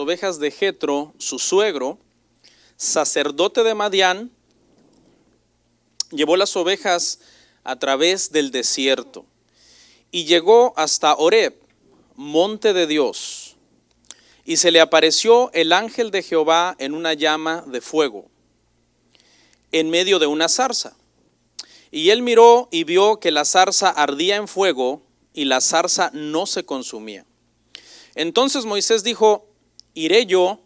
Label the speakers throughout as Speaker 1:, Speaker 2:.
Speaker 1: ovejas de Jetro, su suegro, sacerdote de Madián, llevó las ovejas a través del desierto y llegó hasta Horeb, monte de Dios, y se le apareció el ángel de Jehová en una llama de fuego, en medio de una zarza. Y él miró y vio que la zarza ardía en fuego y la zarza no se consumía. Entonces Moisés dijo: iré yo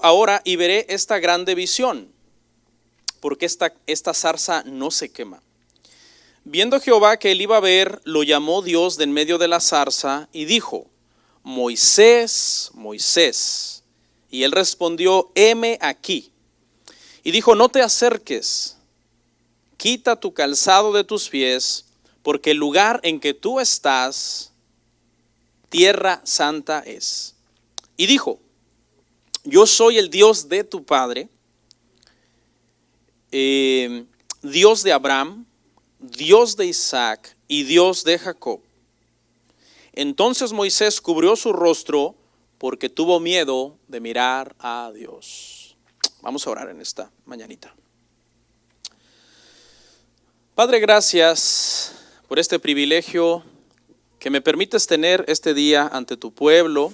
Speaker 1: ahora y veré esta grande visión, porque esta zarza no se quema. Viendo Jehová que él iba a ver, lo llamó Dios de en medio de la zarza y dijo: Moisés, Moisés. Y él respondió: heme aquí. Y dijo: no te acerques, quita tu calzado de tus pies, porque el lugar en que tú estás, tierra santa es. Y dijo: yo soy el Dios de tu padre, Dios de Abraham, Dios de Isaac y Dios de Jacob. Entonces Moisés cubrió su rostro porque tuvo miedo de mirar a Dios. Vamos a orar en esta mañanita. Padre, gracias por este privilegio que me permites tener este día ante tu pueblo,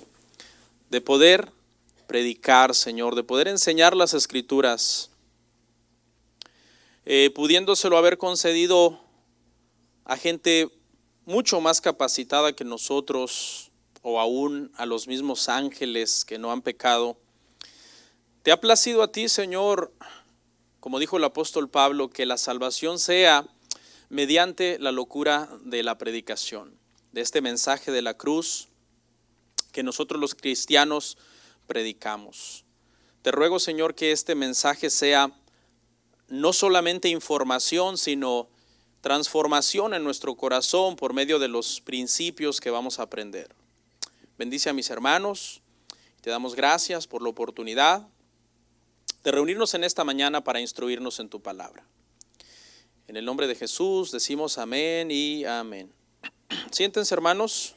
Speaker 1: de poder predicar, Señor, de poder enseñar las Escrituras, pudiéndoselo haber concedido a gente mucho más capacitada que nosotros, o aún a los mismos ángeles que no han pecado. Te ha placido a ti, Señor, como dijo el apóstol Pablo, que la salvación sea mediante la locura de la predicación, de este mensaje de la cruz que nosotros los cristianos predicamos. Te ruego, Señor, que este mensaje sea no solamente información, sino transformación en nuestro corazón por medio de los principios que vamos a aprender. Bendice a mis hermanos. Te damos gracias por la oportunidad de reunirnos en esta mañana para instruirnos en tu palabra. En el nombre de Jesús decimos amén y amén. Siéntense, hermanos.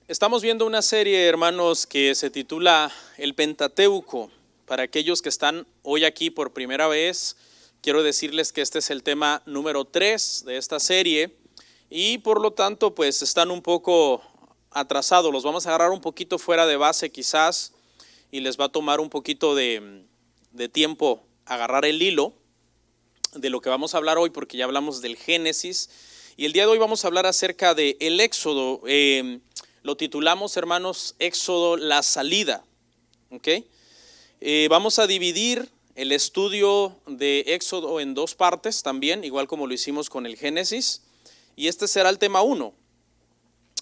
Speaker 1: Estamos viendo una serie, hermanos, que se titula El Pentateuco. Para aquellos que están hoy aquí por primera vez, quiero decirles que este es el tema número 3 de esta serie y por lo tanto pues están un poco atrasados. Los vamos a agarrar un poquito fuera de base quizás y les va a tomar un poquito de tiempo agarrar el hilo de lo que vamos a hablar hoy, porque ya hablamos del Génesis y el día de hoy vamos a hablar acerca de el Éxodo. Lo titulamos, hermanos, Éxodo, la salida. ¿Okay? Vamos a dividir el estudio de Éxodo en dos partes también, igual como lo hicimos con el Génesis. Y este será el tema 1,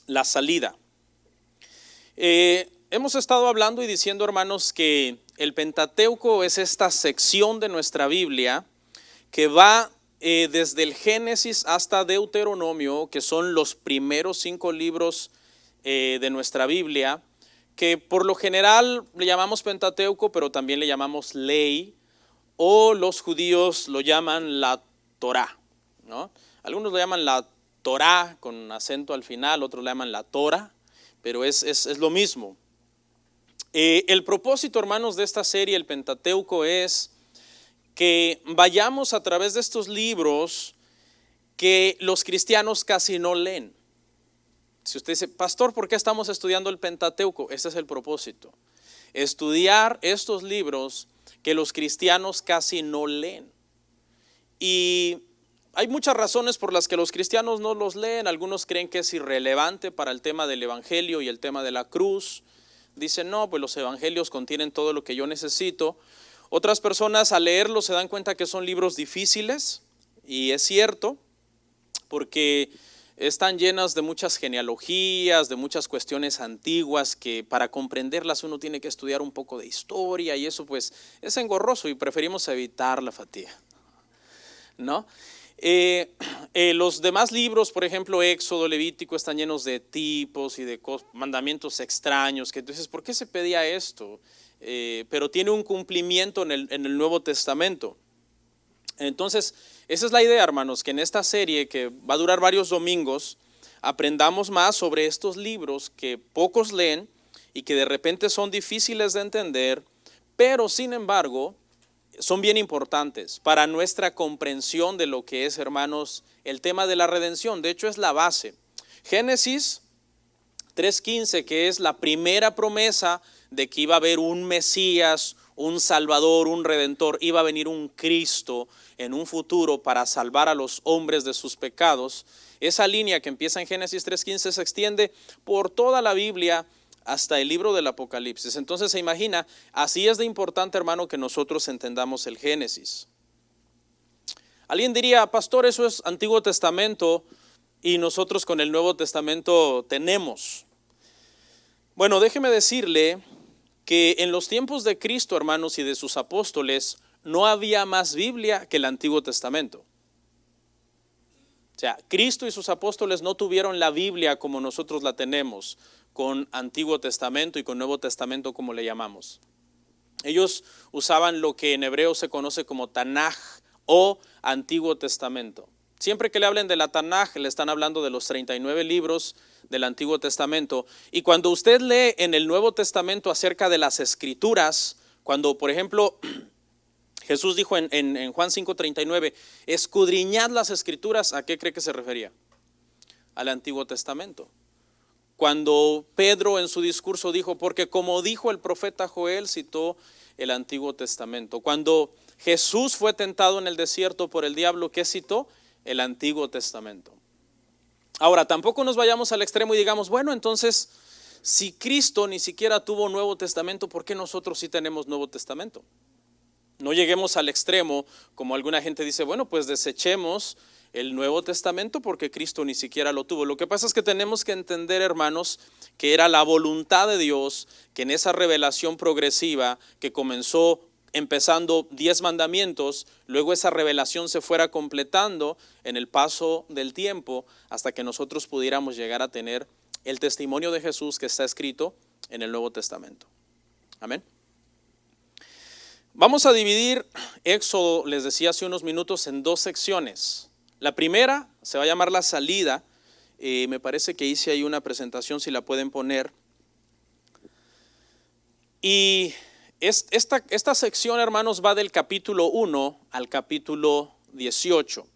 Speaker 1: la salida. Hemos estado hablando y diciendo, hermanos, que el Pentateuco es esta sección de nuestra Biblia que va desde el Génesis hasta Deuteronomio, que son los primeros 5 libros de nuestra Biblia, que por lo general le llamamos Pentateuco, pero también le llamamos ley, o los judíos lo llaman la Torá, ¿no? Algunos lo llaman la Torá con acento al final, otros le llaman la Tora, pero es lo mismo. El propósito, hermanos, de esta serie, el Pentateuco, es que vayamos a través de estos libros que los cristianos casi no leen. Si usted dice, pastor, ¿por qué estamos estudiando el Pentateuco? Ese es el propósito. Estudiar estos libros que los cristianos casi no leen. Y hay muchas razones por las que los cristianos no los leen. Algunos creen que es irrelevante para el tema del evangelio y el tema de la cruz. Dicen, no, pues los evangelios contienen todo lo que yo necesito. Otras personas al leerlos se dan cuenta que son libros difíciles, y es cierto, porque están llenas de muchas genealogías, de muchas cuestiones antiguas que para comprenderlas uno tiene que estudiar un poco de historia, y eso pues es engorroso y preferimos evitar la fatiga, ¿no? Los demás libros, por ejemplo Éxodo, Levítico, están llenos de tipos y de mandamientos extraños que entonces, ¿por qué se pedía esto? Pero tiene un cumplimiento en el Nuevo Testamento. Entonces, esa es la idea, hermanos, que en esta serie que va a durar varios domingos, aprendamos más sobre estos libros que pocos leen y que de repente son difíciles de entender, pero sin embargo son bien importantes para nuestra comprensión de lo que es, hermanos, el tema de la redención. De hecho, es la base. Génesis 3:15, que es la primera promesa de que iba a haber un Mesías, un Salvador, un Redentor, iba a venir un Cristo en un futuro para salvar a los hombres de sus pecados. Esa línea que empieza en Génesis 3:15 se extiende por toda la Biblia hasta el libro del Apocalipsis. Entonces se imagina, así es de importante, hermano, que nosotros entendamos el Génesis. Alguien diría, pastor, eso es Antiguo Testamento y nosotros con el Nuevo Testamento tenemos. Bueno, déjeme decirle que en los tiempos de Cristo, hermanos, y de sus apóstoles, no había más Biblia que el Antiguo Testamento. O sea, Cristo y sus apóstoles no tuvieron la Biblia como nosotros la tenemos, con Antiguo Testamento y con Nuevo Testamento como le llamamos. Ellos usaban lo que en hebreo se conoce como Tanaj o Antiguo Testamento. Siempre que le hablen de la Tanaj, le están hablando de los 39 libros del Antiguo Testamento. Y cuando usted lee en el Nuevo Testamento acerca de las Escrituras, cuando por ejemplo Jesús dijo en Juan 5:39, escudriñad las Escrituras, ¿a qué cree que se refería? Al Antiguo Testamento. Cuando Pedro en su discurso dijo, porque como dijo el profeta Joel, citó el Antiguo Testamento. Cuando Jesús fue tentado en el desierto por el diablo, ¿qué citó? El Antiguo Testamento. Ahora, tampoco nos vayamos al extremo y digamos, bueno, entonces, si Cristo ni siquiera tuvo Nuevo Testamento, ¿por qué nosotros sí tenemos Nuevo Testamento? No lleguemos al extremo, como alguna gente dice, bueno, pues desechemos el Nuevo Testamento porque Cristo ni siquiera lo tuvo. Lo que pasa es que tenemos que entender, hermanos, que era la voluntad de Dios que en esa revelación progresiva que comenzó empezando 10 mandamientos, luego esa revelación se fuera completando en el paso del tiempo hasta que nosotros pudiéramos llegar a tener el testimonio de Jesús que está escrito en el Nuevo Testamento. Amén. Vamos a dividir Éxodo, les decía hace unos minutos, en dos secciones. La primera se va a llamar la salida. Me parece que hice ahí una presentación, si la pueden poner. Y esta sección, hermanos, va del capítulo 1 al capítulo 18.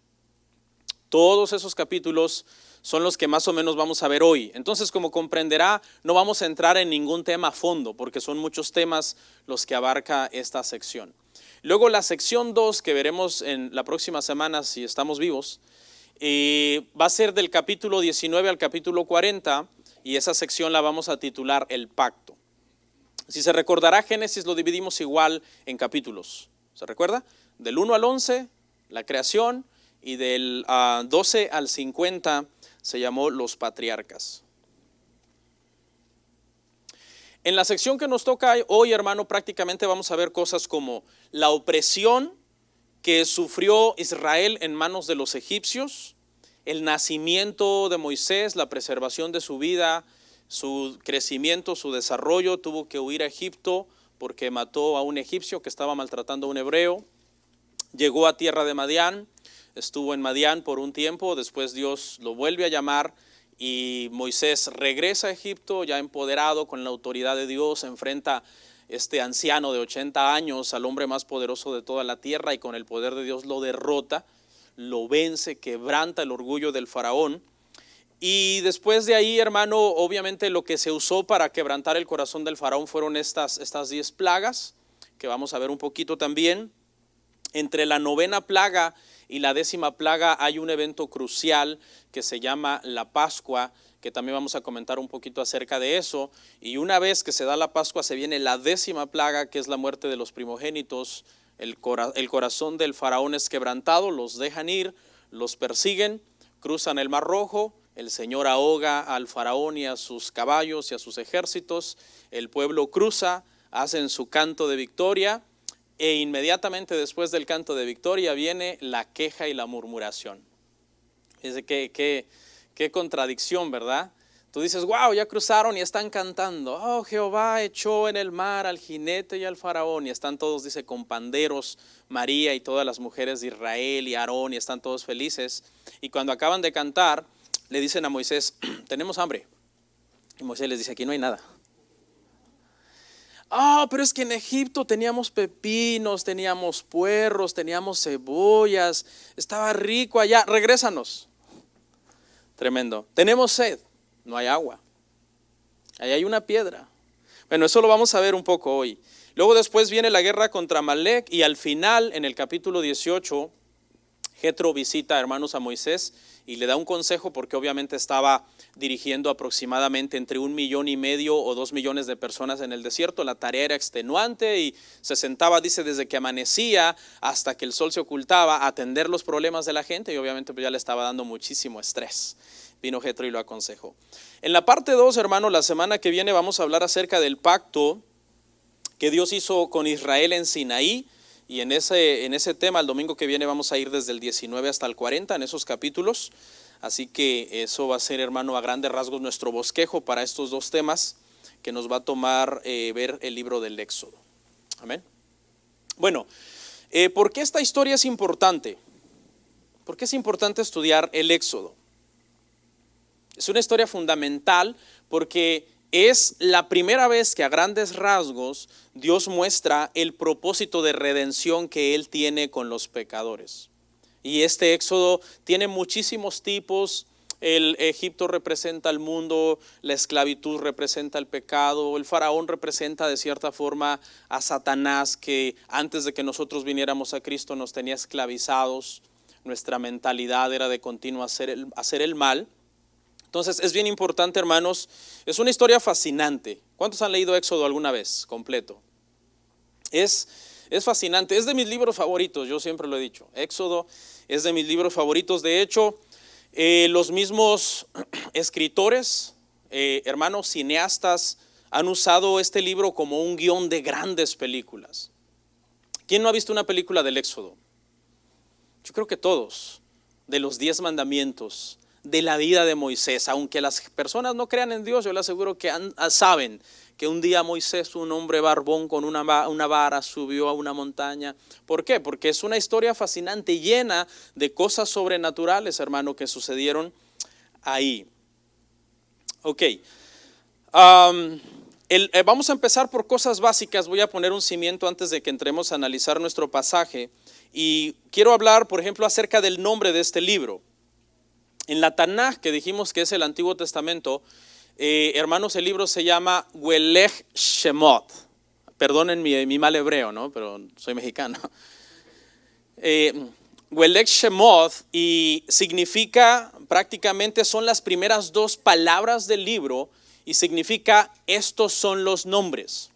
Speaker 1: Todos esos capítulos son los que más o menos vamos a ver hoy. Entonces, como comprenderá, no vamos a entrar en ningún tema a fondo, porque son muchos temas los que abarca esta sección. Luego la sección 2, que veremos en la próxima semana, si estamos vivos, va a ser del capítulo 19 al capítulo 40, y esa sección la vamos a titular El Pacto. Si se recordará, Génesis lo dividimos igual en capítulos. ¿Se recuerda? Del 1 al 11, la creación, y del 12 al 50 se llamó los patriarcas. En la sección que nos toca hoy, hermano, prácticamente vamos a ver cosas como la opresión que sufrió Israel en manos de los egipcios, el nacimiento de Moisés, la preservación de su vida, su crecimiento, su desarrollo. Tuvo que huir a Egipto porque mató a un egipcio que estaba maltratando a un hebreo. Llegó a tierra de Madián, estuvo en Madián por un tiempo, después Dios lo vuelve a llamar y Moisés regresa a Egipto ya empoderado con la autoridad de Dios, enfrenta este anciano de 80 años, al hombre más poderoso de toda la tierra, y con el poder de Dios lo derrota, lo vence, quebranta el orgullo del faraón. Y después de ahí, hermano, obviamente lo que se usó para quebrantar el corazón del faraón fueron estas 10 plagas, que vamos a ver un poquito también. Entre la 9ª plaga y la 10ª plaga hay un evento crucial que se llama la Pascua, que también vamos a comentar un poquito acerca de eso. Y una vez que se da la Pascua se viene la 10ª plaga, que es la muerte de los primogénitos. El corazón del faraón es quebrantado, los dejan ir, los persiguen, cruzan el Mar Rojo, el Señor ahoga al faraón y a sus caballos y a sus ejércitos, el pueblo cruza, hacen su canto de victoria, e inmediatamente después del canto de victoria viene la queja y la murmuración. Qué contradicción, ¿verdad? Tú dices, wow, ya cruzaron y están cantando. Oh, Jehová echó en el mar al jinete y al faraón. Y están todos, dice, con panderos, María y todas las mujeres de Israel y Aarón, y están todos felices. Y cuando acaban de cantar, le dicen a Moisés, tenemos hambre. Y Moisés les dice, aquí no hay nada. Pero es que en Egipto teníamos pepinos, teníamos puerros, teníamos cebollas, estaba rico allá, regrésanos. Tremendo. Tenemos sed, no hay agua. Ahí hay una piedra. Bueno, eso lo vamos a ver un poco hoy. Luego después viene la guerra contra Amalec y al final, en el capítulo 18, Jetro visita, hermanos, a Moisés y le da un consejo porque obviamente estaba dirigiendo aproximadamente entre 1,5 millones o 2 millones de personas en el desierto. La tarea era extenuante y se sentaba, dice, desde que amanecía hasta que el sol se ocultaba a atender los problemas de la gente y obviamente pues ya le estaba dando muchísimo estrés. Vino Jetro y lo aconsejó. En la parte 2, hermano, la semana que viene vamos a hablar acerca del pacto que Dios hizo con Israel en Sinaí. Y en ese tema, el domingo que viene vamos a ir desde el 19 hasta el 40 en esos capítulos. Así que eso va a ser, hermano, a grandes rasgos nuestro bosquejo para estos dos temas que nos va a tomar ver el libro del Éxodo. Amén. Bueno, ¿por qué esta historia es importante? ¿Por qué es importante estudiar el Éxodo? Es una historia fundamental porque es la primera vez que a grandes rasgos Dios muestra el propósito de redención que Él tiene con los pecadores. Y este éxodo tiene muchísimos tipos. El Egipto representa el mundo, la esclavitud representa el pecado, el faraón representa de cierta forma a Satanás, que antes de que nosotros viniéramos a Cristo nos tenía esclavizados. Nuestra mentalidad era de continuo hacer el mal. Entonces es bien importante, hermanos, es una historia fascinante. ¿Cuántos han leído Éxodo alguna vez completo? Es fascinante, es de mis libros favoritos, yo siempre lo he dicho. Éxodo es de mis libros favoritos. De hecho, los mismos escritores, hermanos cineastas, han usado este libro como un guión de grandes películas. ¿Quién no ha visto una película del Éxodo? Yo creo que todos, de los 10 mandamientos, de la vida de Moisés. Aunque las personas no crean en Dios, yo les aseguro que saben que un día Moisés, un hombre barbón con una vara, subió a una montaña. ¿Por qué? Porque es una historia fascinante, llena de cosas sobrenaturales, hermano, que sucedieron ahí. Ok, vamos a empezar por cosas básicas. Voy a poner un cimiento antes de que entremos a analizar nuestro pasaje. Y quiero hablar, por ejemplo, acerca del nombre de este libro. En la Tanaj, que dijimos que es el Antiguo Testamento, hermanos, el libro se llama Welech Shemot. Perdonen mi mal hebreo, ¿no? Pero soy mexicano. Welech Shemot, y significa, prácticamente son las primeras 2 palabras del libro, y significa estos son los nombres.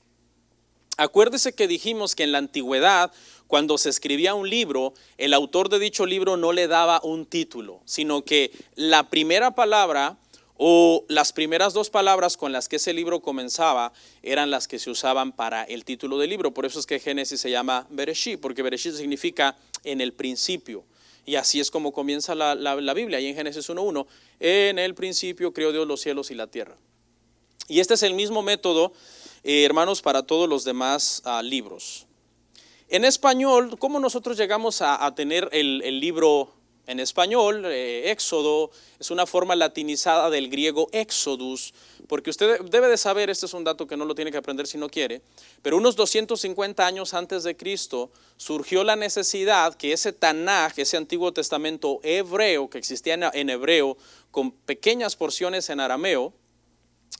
Speaker 1: Acuérdese que dijimos que en la antigüedad, cuando se escribía un libro, el autor de dicho libro no le daba un título, sino que la primera palabra o las primeras 2 palabras con las que ese libro comenzaba eran las que se usaban para el título del libro. Por eso es que Génesis se llama Bereshit, porque Bereshit significa en el principio. Y así es como comienza la Biblia, ahí en Génesis 1:1, en el principio creó Dios los cielos y la tierra. Y este es el mismo método, hermanos, para todos los demás libros. En español, ¿cómo nosotros llegamos a tener el libro en español? Éxodo es una forma latinizada del griego Exodus, porque usted debe de saber, este es un dato que no lo tiene que aprender si no quiere, pero unos 250 años antes de Cristo surgió la necesidad que ese Tanaj, ese Antiguo Testamento hebreo, que existía en hebreo con pequeñas porciones en arameo,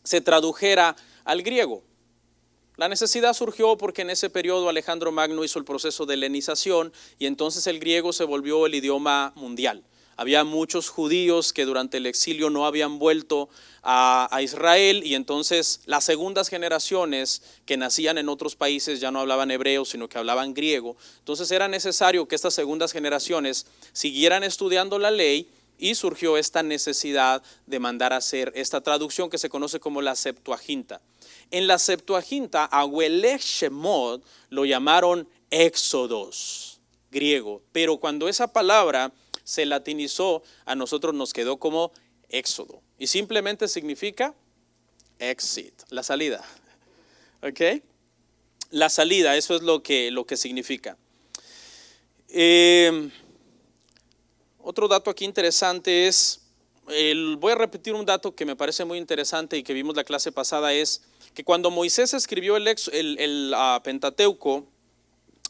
Speaker 1: se tradujera al griego. La necesidad surgió porque en ese periodo Alejandro Magno hizo el proceso de helenización y entonces el griego se volvió el idioma mundial. Había muchos judíos que durante el exilio no habían vuelto a Israel y entonces las segundas generaciones que nacían en otros países ya no hablaban hebreo, sino que hablaban griego. Entonces era necesario que estas segundas generaciones siguieran estudiando la ley y surgió esta necesidad de mandar a hacer esta traducción que se conoce como la Septuaginta. En la Septuaginta, a Welech Shemot lo llamaron Éxodos, griego, pero cuando esa palabra se latinizó, a nosotros nos quedó como Éxodo. y simplemente significa exit, la salida. ¿Ok? La salida, eso es lo que significa. Otro dato aquí interesante es, voy a repetir un dato que me parece muy interesante y que vimos la clase pasada, es que cuando Moisés escribió el Pentateuco,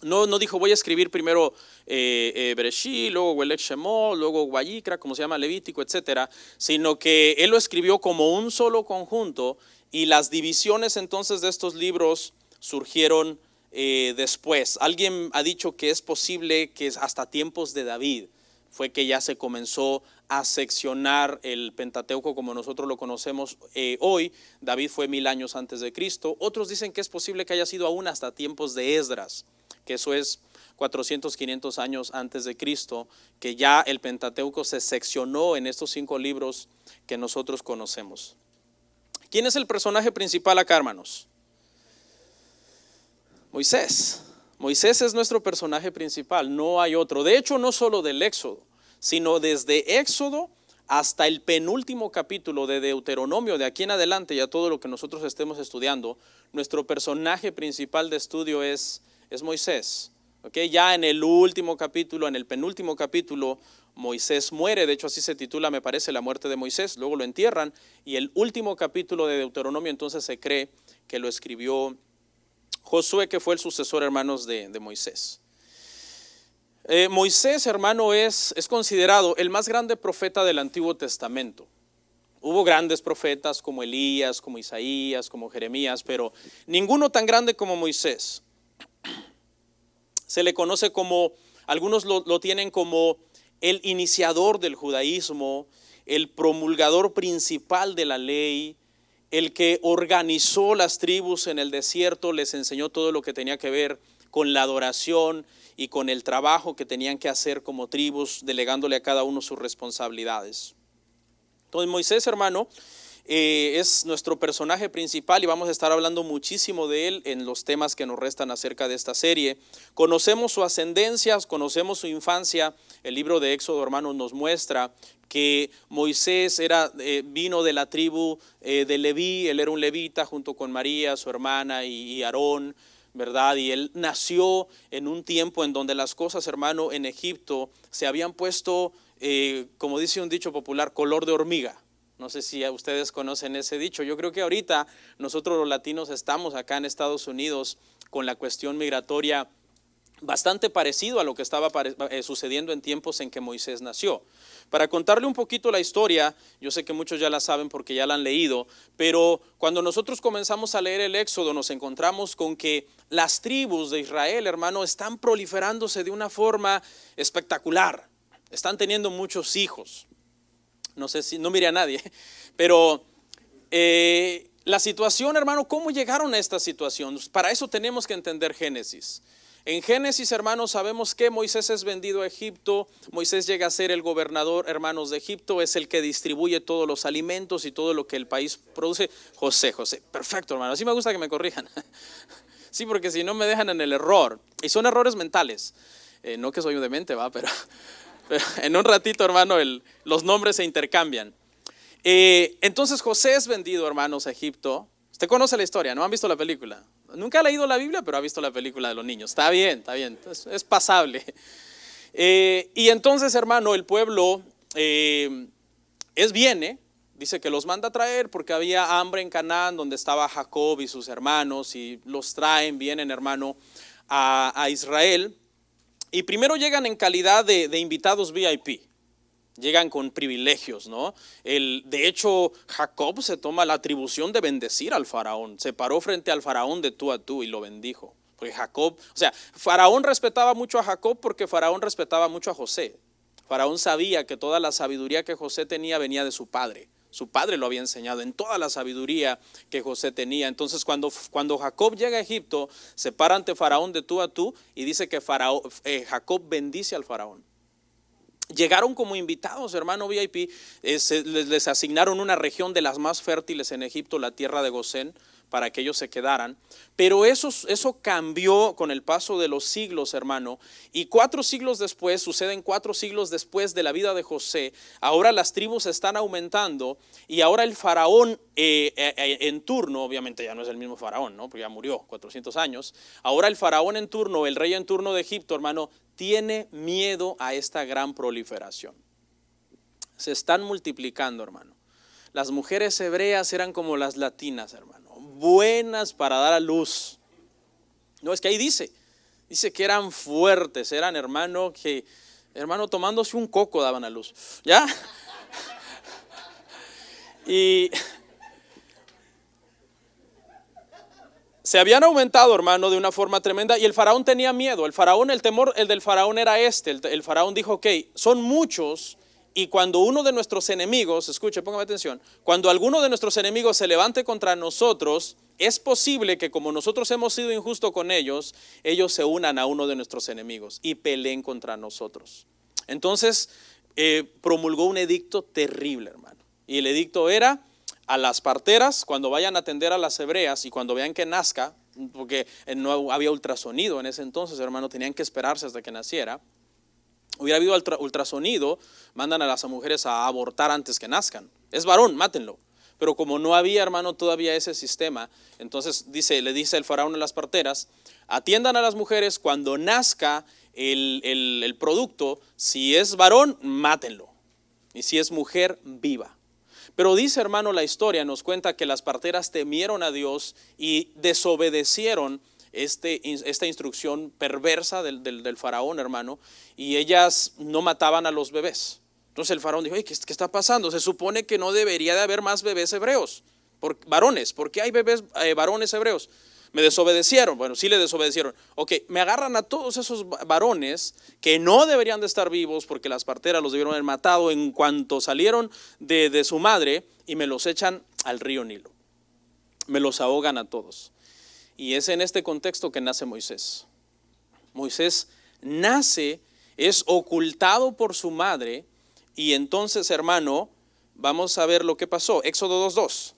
Speaker 1: no dijo voy a escribir primero Bereshit, luego Welech Shemot, luego Vayikra, como se llama Levítico, etcétera, sino que él lo escribió como un solo conjunto y las divisiones entonces de estos libros surgieron después. Alguien ha dicho que es posible que hasta tiempos de David fue que ya se comenzó a seccionar el Pentateuco como nosotros lo conocemos hoy. David fue 1000 años antes de Cristo. Otros dicen que es posible que haya sido aún hasta tiempos de Esdras, que eso es 400, 500 años antes de Cristo, que ya el Pentateuco se seccionó en estos 5 libros que nosotros conocemos. ¿Quién es el personaje principal acá, hermanos? Moisés. Moisés es nuestro personaje principal, no hay otro. De hecho, no solo del Éxodo, sino desde Éxodo hasta el penúltimo capítulo de Deuteronomio, de aquí en adelante, ya todo lo que nosotros estemos estudiando, nuestro personaje principal de estudio es Moisés. ¿Okay? Ya en el último capítulo, en el penúltimo capítulo, Moisés muere, de hecho así se titula, me parece, la muerte de Moisés, luego lo entierran, y el último capítulo de Deuteronomio entonces se cree que lo escribió Josué, que fue el sucesor, hermanos, de Moisés. Moisés, hermano, es considerado el más grande profeta del Antiguo Testamento. Hubo grandes profetas como Elías, como Isaías, como Jeremías, pero ninguno tan grande como Moisés. Se le conoce como, algunos lo tienen como el iniciador del judaísmo, el promulgador principal de la ley, el que organizó las tribus en el desierto, les enseñó todo lo que tenía que ver con la adoración y con el trabajo que tenían que hacer como tribus, delegándole a cada uno sus responsabilidades. Entonces Moisés, hermano, es nuestro personaje principal y vamos a estar hablando muchísimo de él en los temas que nos restan acerca de esta serie. Conocemos su ascendencia, conocemos su infancia. El libro de Éxodo, hermanos, nos muestra que Moisés vino de la tribu de Leví. Él era un levita junto con María, su hermana, y Aarón, ¿verdad? Y él nació en un tiempo en donde las cosas, hermano, en Egipto se habían puesto, como dice un dicho popular, color de hormiga. No sé si ustedes conocen ese dicho. Yo creo que ahorita nosotros los latinos estamos acá en Estados Unidos con la cuestión migratoria bastante parecido a lo que estaba sucediendo en tiempos en que Moisés nació. Para contarle un poquito la historia, yo sé que muchos ya la saben porque ya la han leído, pero cuando nosotros comenzamos a leer el Éxodo nos encontramos con que las tribus de Israel, hermano, están proliferándose de una forma espectacular. Están teniendo muchos hijos. No sé si, no mire a nadie, pero la situación, hermano, ¿cómo llegaron a esta situación? Para eso tenemos que entender Génesis. En Génesis, hermanos, sabemos que Moisés es vendido a Egipto. Moisés llega a ser el gobernador, hermanos, de Egipto. Es el que distribuye todos los alimentos y todo lo que el país produce. José, perfecto, hermano, así me gusta que me corrijan. Sí, porque si no me dejan en el error. Y son errores mentales. No que soy un demente, pero en un ratito, hermano, los nombres se intercambian. Entonces José es vendido, hermanos, a Egipto. Usted conoce la historia, ¿no? ¿Han visto la película? Nunca ha leído la Biblia, pero ha visto la película de los niños. Está bien, es pasable. Y entonces, hermano, el pueblo viene, dice que los manda a traer porque había hambre en Canaán, donde estaba Jacob y sus hermanos, y los vienen, hermano, a Israel. Y primero llegan en calidad de invitados VIP. Llegan con privilegios, ¿no? De hecho, Jacob se toma la atribución de bendecir al faraón. Se paró frente al faraón de tú a tú y lo bendijo. Porque faraón respetaba mucho a Jacob porque faraón respetaba mucho a José. Faraón sabía que toda la sabiduría que José tenía venía de su padre. Su padre lo había enseñado en toda la sabiduría que José tenía. Entonces cuando Jacob llega a Egipto, se para ante faraón de tú a tú y dice que Jacob bendice al faraón. Llegaron como invitados, hermano VIP, les asignaron una región de las más fértiles en Egipto, la tierra de Gosén, para que ellos se quedaran. Pero eso cambió con el paso de los siglos, hermano. Y 4 siglos después, suceden 4 siglos después de la vida de José. Ahora las tribus están aumentando y ahora el faraón en turno, obviamente ya no es el mismo faraón, ¿no? Porque ya murió 400 años. Ahora el faraón en turno, el rey en turno de Egipto, hermano, tiene miedo a esta gran proliferación. Se están multiplicando, hermano. Las mujeres hebreas eran como las latinas, hermano, buenas para dar a luz. No, es que ahí dice que eran fuertes, eran hermano tomándose un coco daban a luz, ¿ya? Y se habían aumentado, hermano, de una forma tremenda y el faraón tenía miedo. El temor del faraón era el faraón dijo, ok, son muchos. Y cuando uno de nuestros enemigos, escuche, póngame atención, cuando alguno de nuestros enemigos se levante contra nosotros, es posible que como nosotros hemos sido injustos con ellos, ellos se unan a uno de nuestros enemigos y peleen contra nosotros. Entonces, promulgó un edicto terrible, hermano. Y el edicto era a las parteras, cuando vayan a atender a las hebreas y cuando vean que nazca, porque no había ultrasonido en ese entonces, hermano, tenían que esperarse hasta que naciera. Hubiera habido ultrasonido, mandan a las mujeres a abortar antes que nazcan. Es varón, mátenlo. Pero como no había, hermano, todavía ese sistema, entonces le dice el faraón a las parteras, atiendan a las mujeres cuando nazca el producto, si es varón, mátenlo. Y si es mujer, viva. Pero dice, hermano, la historia nos cuenta que las parteras temieron a Dios y desobedecieron esta instrucción perversa del faraón, hermano, y ellas no mataban a los bebés. Entonces el faraón dijo, ¿qué está pasando? Se supone que no debería de haber más bebés hebreos, varones. ¿Por qué hay bebés varones hebreos? Me desobedecieron. Bueno, sí le desobedecieron. Ok, me agarran a todos esos varones que no deberían de estar vivos porque las parteras los debieron haber matado en cuanto salieron de su madre y me los echan al río Nilo. Me los ahogan a todos. Y es en este contexto que nace Moisés. Moisés nace, es ocultado por su madre y entonces, hermano, vamos a ver lo que pasó. Éxodo 2:2.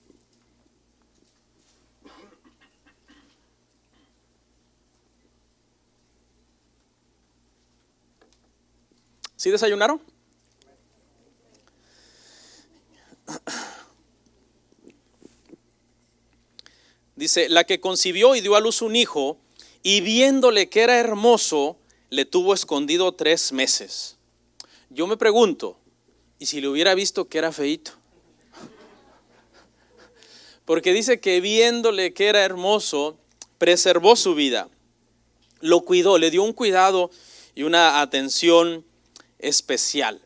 Speaker 1: ¿Sí desayunaron? Dice, la que concibió y dio a luz un hijo, y viéndole que era hermoso, le tuvo escondido 3 meses. Yo me pregunto, ¿y si le hubiera visto que era feíto? Porque dice que viéndole que era hermoso, preservó su vida, lo cuidó, le dio un cuidado y una atención especial.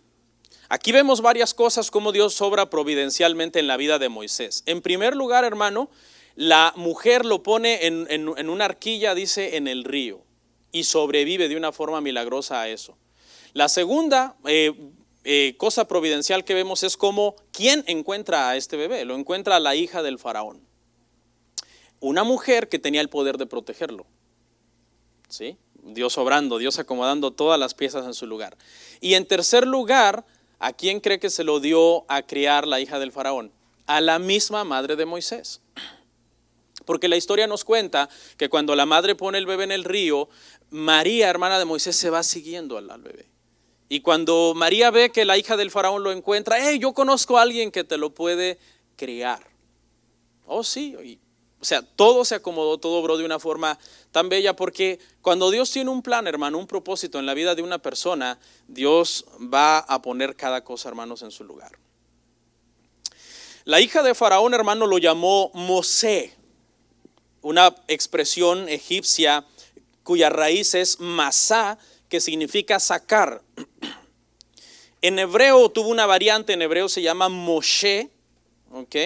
Speaker 1: Aquí vemos varias cosas como Dios obra providencialmente en la vida de Moisés. En primer lugar, hermano, la mujer lo pone en una arquilla, dice, en el río, y sobrevive de una forma milagrosa a eso. La segunda cosa providencial que vemos es cómo, ¿quién encuentra a este bebé? Lo encuentra la hija del faraón. Una mujer que tenía el poder de protegerlo. ¿Sí? Dios obrando, Dios acomodando todas las piezas en su lugar. Y en tercer lugar, ¿a quién cree que se lo dio a criar la hija del faraón? A la misma madre de Moisés. Porque la historia nos cuenta que cuando la madre pone el bebé en el río, María, hermana de Moisés, se va siguiendo al bebé. Y cuando María ve que la hija del faraón lo encuentra, yo conozco a alguien que te lo puede criar. Oh sí, o sea, todo se acomodó, todo obró de una forma tan bella, porque cuando Dios tiene un plan, hermano, un propósito en la vida de una persona, Dios va a poner cada cosa, hermanos, en su lugar. La hija de faraón, hermano, lo llamó Mosé, una expresión egipcia cuya raíz es masá, que significa sacar. En hebreo tuvo una variante, en hebreo se llama Moshe, ¿ok?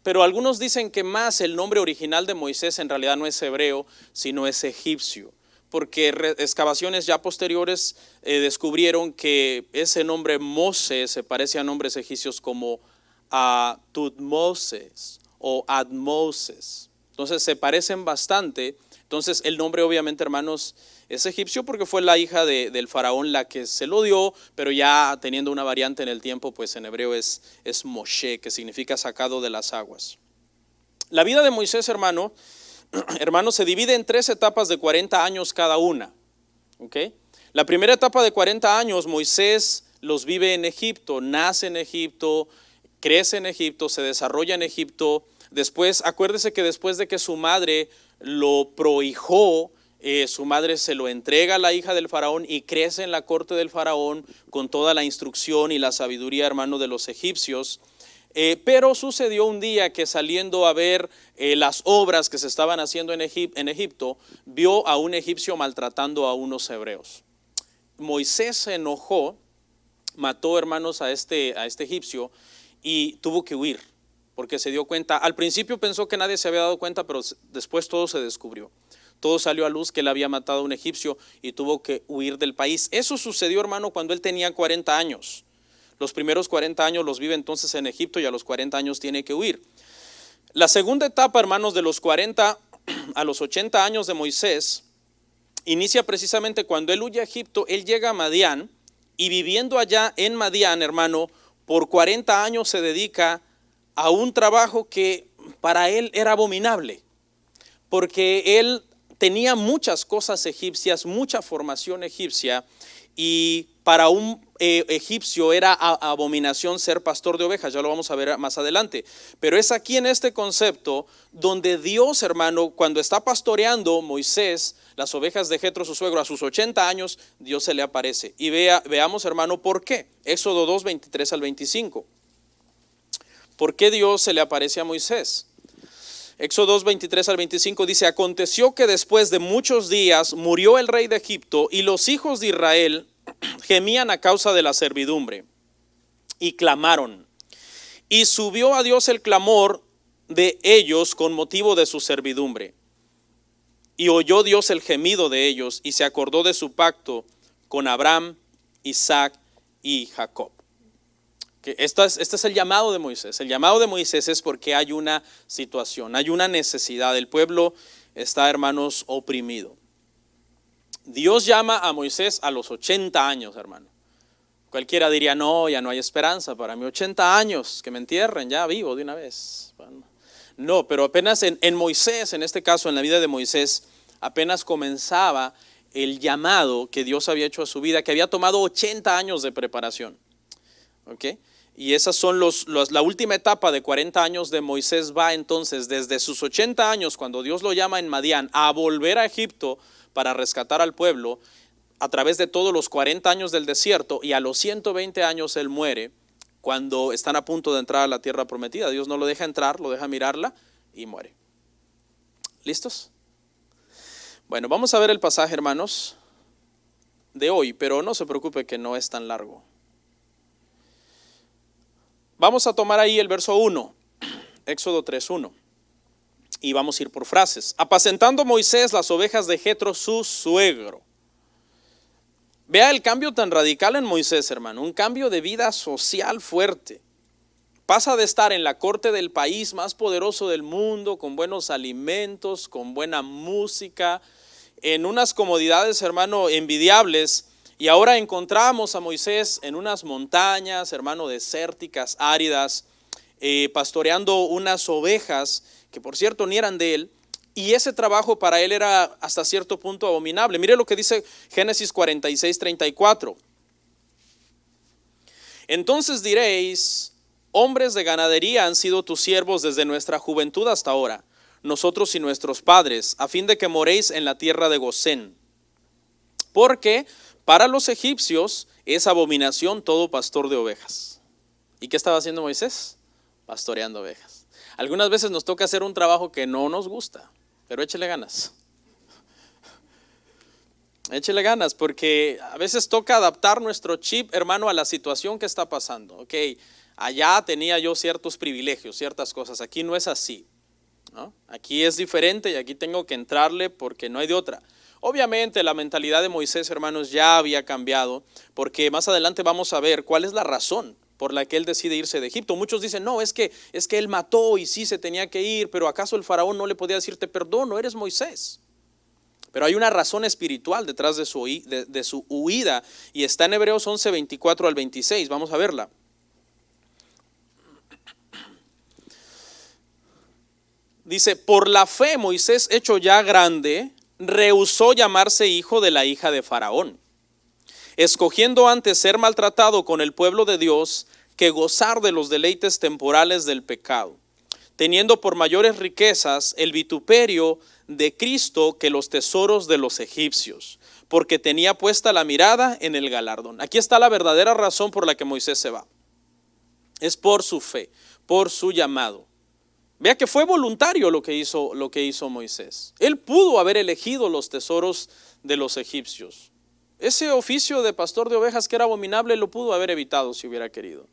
Speaker 1: Pero algunos dicen que más el nombre original de Moisés en realidad no es hebreo, sino es egipcio, porque excavaciones ya posteriores descubrieron que ese nombre Mose se parece a nombres egipcios como Tutmoses o Admoses. Entonces se parecen bastante. Entonces el nombre obviamente, hermanos, es egipcio porque fue la hija del faraón la que se lo dio, pero ya teniendo una variante en el tiempo, pues en hebreo es Moshe, que significa sacado de las aguas. La vida de Moisés, hermano, se divide en 3 etapas de 40 años cada una. ¿Okay? La primera etapa de 40 años, Moisés los vive en Egipto, nace en Egipto, crece en Egipto, se desarrolla en Egipto. Después, acuérdese que después de que su madre lo prohijó, su madre se lo entrega a la hija del faraón y crece en la corte del faraón con toda la instrucción y la sabiduría, hermano, de los egipcios. Pero sucedió un día que saliendo a ver las obras que se estaban haciendo en Egipto, vio a un egipcio maltratando a unos hebreos. Moisés se enojó, mató, hermanos, a este egipcio y tuvo que huir porque se dio cuenta. Al principio pensó que nadie se había dado cuenta, pero después todo se descubrió. Todo salió a luz que él había matado a un egipcio y tuvo que huir del país. Eso sucedió, hermano, cuando él tenía 40 años. Los primeros 40 años los vive entonces en Egipto y a los 40 años tiene que huir. La segunda etapa, hermanos, de los 40 a los 80 años de Moisés, inicia precisamente cuando él huye a Egipto. Él llega a Madián y viviendo allá en Madián, hermano, por 40 años se dedica a un trabajo que para él era abominable, porque él tenía muchas cosas egipcias, mucha formación egipcia, y para un egipcio era abominación ser pastor de ovejas. Ya lo vamos a ver más adelante. Pero es aquí en este concepto donde Dios, hermano, cuando está pastoreando Moisés las ovejas de Jetro, su suegro, a sus 80 años, Dios se le aparece. Y veamos, hermano, ¿por qué? Éxodo 2, 23 al 25. ¿Por qué Dios se le aparece a Moisés? Éxodo 2, 23 al 25 dice: aconteció que después de muchos días murió el rey de Egipto y los hijos de Israel gemían a causa de la servidumbre y clamaron. Y subió a Dios el clamor de ellos con motivo de su servidumbre. Y oyó Dios el gemido de ellos y se acordó de su pacto con Abraham, Isaac y Jacob. Este es el llamado de Moisés. El llamado de Moisés es porque hay una situación, hay una necesidad. El pueblo está, hermanos, oprimido. Dios llama a Moisés a los 80 años, hermano. Cualquiera diría: no, ya no hay esperanza para mí, 80 años, que me entierren, ya vivo de una vez. No, pero apenas en Moisés, en este caso en la vida de Moisés, apenas comenzaba el llamado que Dios había hecho a su vida, que había tomado 80 años de preparación. ¿Okay? Y esas son la última etapa de 40 años de Moisés. Va entonces desde sus 80 años, cuando Dios lo llama en Madián, a volver a Egipto para rescatar al pueblo, a través de todos los 40 años del desierto, y a los 120 años él muere, cuando están a punto de entrar a la tierra prometida. Dios no lo deja entrar, lo deja mirarla y muere. ¿Listos? Bueno, vamos a ver el pasaje, hermanos, de hoy, pero no se preocupe que no es tan largo. Vamos a tomar ahí el verso 1, Éxodo 3:1, y vamos a ir por frases. Apacentando Moisés las ovejas de Jetro, su suegro. Vea el cambio tan radical en Moisés, hermano, un cambio de vida social fuerte. Pasa de estar en la corte del país más poderoso del mundo, con buenos alimentos, con buena música, en unas comodidades, hermano, envidiables. Y ahora encontramos a Moisés en unas montañas, hermano, desérticas, áridas, pastoreando unas ovejas que por cierto ni eran de él. Y ese trabajo para él era hasta cierto punto abominable. Mire lo que dice Génesis 46:34. Entonces diréis: hombres de ganadería han sido tus siervos desde nuestra juventud hasta ahora, nosotros y nuestros padres, a fin de que moréis en la tierra de Gosén. Porque para los egipcios es abominación todo pastor de ovejas. ¿Y qué estaba haciendo Moisés? Pastoreando ovejas. Algunas veces nos toca hacer un trabajo que no nos gusta, pero échele ganas. Échele ganas, porque a veces toca adaptar nuestro chip, hermano, a la situación que está pasando. Ok, allá tenía yo ciertos privilegios, ciertas cosas. Aquí no es así, ¿no? Aquí es diferente y aquí tengo que entrarle porque no hay de otra. Obviamente la mentalidad de Moisés, hermanos, ya había cambiado, porque más adelante vamos a ver cuál es la razón por la que él decide irse de Egipto. Muchos dicen: no, es que él mató y sí se tenía que ir, pero ¿acaso el faraón no le podía decirte perdón? No eres Moisés. Pero hay una razón espiritual detrás de su huida, y está en Hebreos 11, 24 al 26. Vamos a verla. Dice, por la fe Moisés, hecho ya grande, rehusó llamarse hijo de la hija de Faraón, escogiendo antes ser maltratado con el pueblo de Dios que gozar de los deleites temporales del pecado, teniendo por mayores riquezas el vituperio de Cristo que los tesoros de los egipcios, porque tenía puesta la mirada en el galardón. Aquí está la verdadera razón por la que Moisés se va. Es por su fe, por su llamado. Vea que fue voluntario lo que hizo Moisés. Él pudo haber elegido los tesoros de los egipcios. Ese oficio de pastor de ovejas que era abominable lo pudo haber evitado si hubiera querido.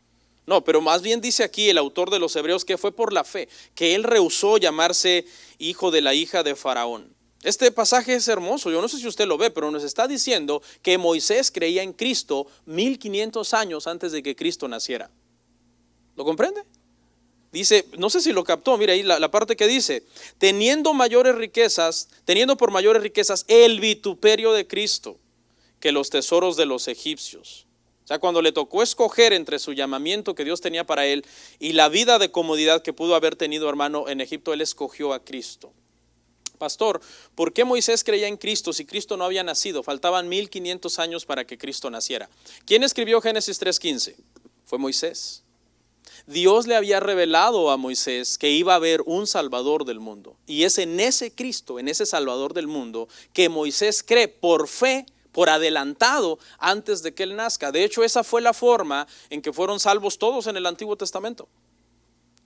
Speaker 1: No, pero más bien dice aquí el autor de los Hebreos que fue por la fe, que él rehusó llamarse hijo de la hija de Faraón. Este pasaje es hermoso, yo no sé si usted lo ve, pero nos está diciendo que Moisés creía en Cristo 1500 años antes de que Cristo naciera. ¿Lo comprende? Dice, no sé si lo captó, mira ahí la parte que dice, teniendo por mayores riquezas el vituperio de Cristo que los tesoros de los egipcios. O sea, cuando le tocó escoger entre su llamamiento que Dios tenía para él y la vida de comodidad que pudo haber tenido, hermano, en Egipto, él escogió a Cristo. Pastor, ¿por qué Moisés creía en Cristo si Cristo no había nacido? Faltaban 1500 años para que Cristo naciera. ¿Quién escribió Génesis 3:15? Fue Moisés. Dios le había revelado a Moisés que iba a haber un Salvador del mundo. Y es en ese Cristo, en ese Salvador del mundo, que Moisés cree por fe, por adelantado, antes de que él nazca. De hecho, esa fue la forma en que fueron salvos todos en el Antiguo Testamento.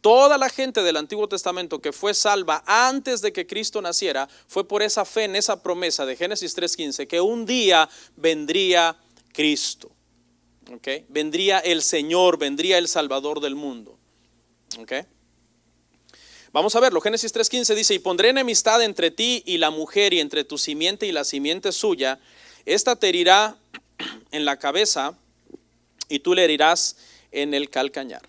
Speaker 1: Toda la gente del Antiguo Testamento que fue salva antes de que Cristo naciera, fue por esa fe en esa promesa de Génesis 3:15, que un día vendría Cristo. Okay. Vendría el Señor, vendría el Salvador del mundo. Okay. Vamos a verlo, Génesis 3:15 dice, y pondré enemistad entre ti y la mujer y entre tu simiente y la simiente suya, esta te herirá en la cabeza y tú le herirás en el calcañar.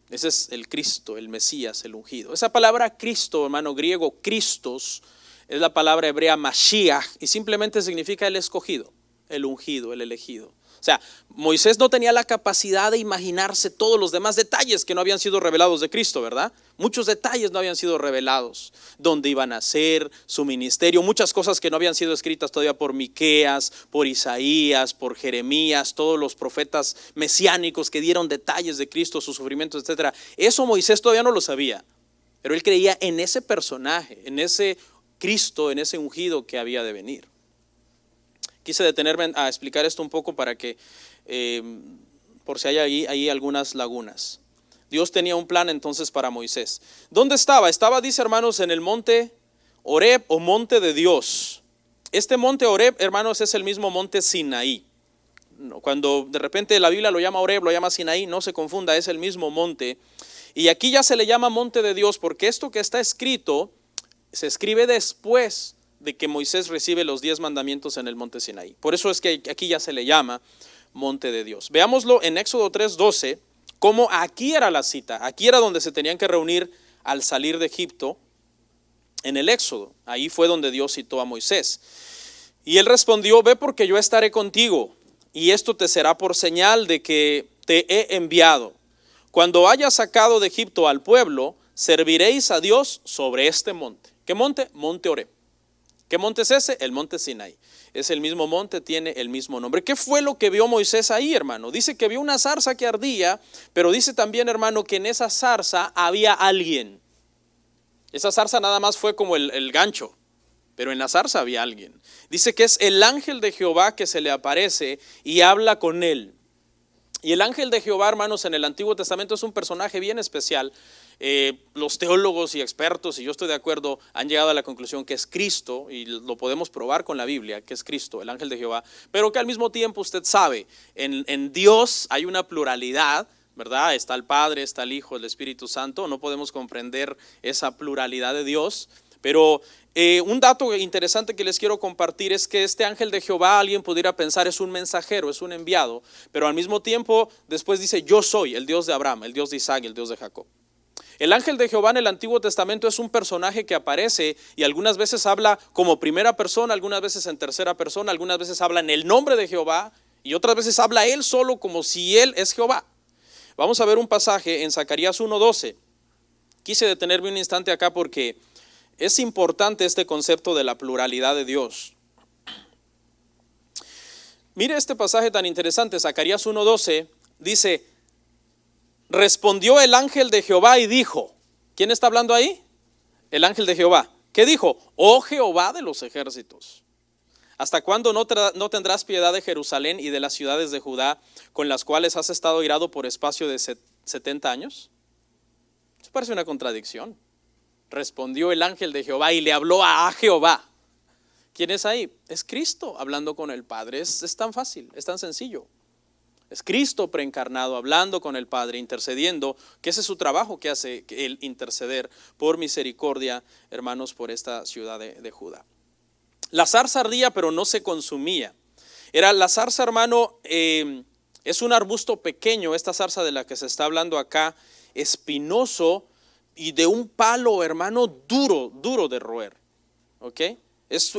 Speaker 1: Ese es el Cristo, el Mesías, el ungido. Esa palabra Cristo, hermano, griego, Christos, es la palabra hebrea Mashiach y simplemente significa el escogido, el ungido, el elegido. O sea, Moisés no tenía la capacidad de imaginarse todos los demás detalles que no habían sido revelados de Cristo, ¿verdad? Muchos detalles no habían sido revelados. Dónde iban a ser, su ministerio, muchas cosas que no habían sido escritas todavía por Miqueas, por Isaías, por Jeremías, todos los profetas mesiánicos que dieron detalles de Cristo, sus sufrimientos, etc. Eso Moisés todavía no lo sabía, pero él creía en ese personaje, en ese Cristo, en ese ungido que había de venir. Quise detenerme a explicar esto un poco para que, por si hay ahí algunas lagunas. Dios tenía un plan entonces para Moisés. ¿Dónde estaba? Estaba, dice hermanos, en el monte Horeb o monte de Dios. Este monte Horeb, hermanos, es el mismo monte Sinaí. Cuando de repente la Biblia lo llama Horeb, lo llama Sinaí, no se confunda, es el mismo monte. Y aquí ya se le llama monte de Dios porque esto que está escrito se escribe después de que Moisés recibe los 10 mandamientos en el monte Sinaí. Por eso es que aquí ya se le llama monte de Dios. Veámoslo en Éxodo 3:12, cómo aquí era la cita, aquí era donde se tenían que reunir al salir de Egipto, en el Éxodo. Ahí fue donde Dios citó a Moisés. Y él respondió, ve porque yo estaré contigo, y esto te será por señal de que te he enviado. Cuando hayas sacado de Egipto al pueblo, serviréis a Dios sobre este monte. ¿Qué monte? Monte Horeb. ¿Qué monte es ese? El monte Sinaí. Es el mismo monte, tiene el mismo nombre. ¿Qué fue lo que vio Moisés ahí, hermano? Dice que vio una zarza que ardía, pero dice también, hermano, que en esa zarza había alguien. Esa zarza nada más fue como el gancho, pero en la zarza había alguien. Dice que es el ángel de Jehová que se le aparece y habla con él. Y el ángel de Jehová, hermanos, en el Antiguo Testamento es un personaje bien especial. Los teólogos y expertos, y yo estoy de acuerdo, han llegado a la conclusión que es Cristo, y lo podemos probar con la Biblia, que es Cristo, el ángel de Jehová, pero que al mismo tiempo usted sabe, en Dios hay una pluralidad, ¿verdad? Está el Padre, está el Hijo, el Espíritu Santo, no podemos comprender esa pluralidad de Dios, pero un dato interesante que les quiero compartir es que este ángel de Jehová, alguien pudiera pensar, es un mensajero, es un enviado, pero al mismo tiempo después dice, yo soy el Dios de Abraham, el Dios de Isaac, el Dios de Jacob. El ángel de Jehová en el Antiguo Testamento es un personaje que aparece y algunas veces habla como primera persona, algunas veces en tercera persona, algunas veces habla en el nombre de Jehová y otras veces habla él solo como si él es Jehová. Vamos a ver un pasaje en Zacarías 1:12. Quise detenerme un instante acá porque Es importante este concepto de la pluralidad de Dios. Mire este pasaje tan interesante, Zacarías 1:12, dice, respondió el ángel de Jehová y dijo, ¿quién está hablando ahí? El ángel de Jehová. ¿Qué dijo? Oh Jehová de los ejércitos, ¿hasta cuándo no tendrás piedad de Jerusalén y de las ciudades de Judá, con las cuales has estado irado por espacio de 70 años? Eso parece una contradicción. Respondió el ángel de Jehová y le habló a Jehová. ¿Quién es ahí? Es Cristo hablando con el Padre. Es tan fácil, es tan sencillo. Es Cristo preencarnado hablando con el Padre, intercediendo, que ese es su trabajo que hace el interceder por misericordia, hermanos, por esta ciudad de Judá. La zarza ardía, pero no se consumía. La zarza, hermano, es un arbusto pequeño, esta zarza de la que se está hablando acá, espinoso y de un palo, hermano, duro de roer. ¿Ok?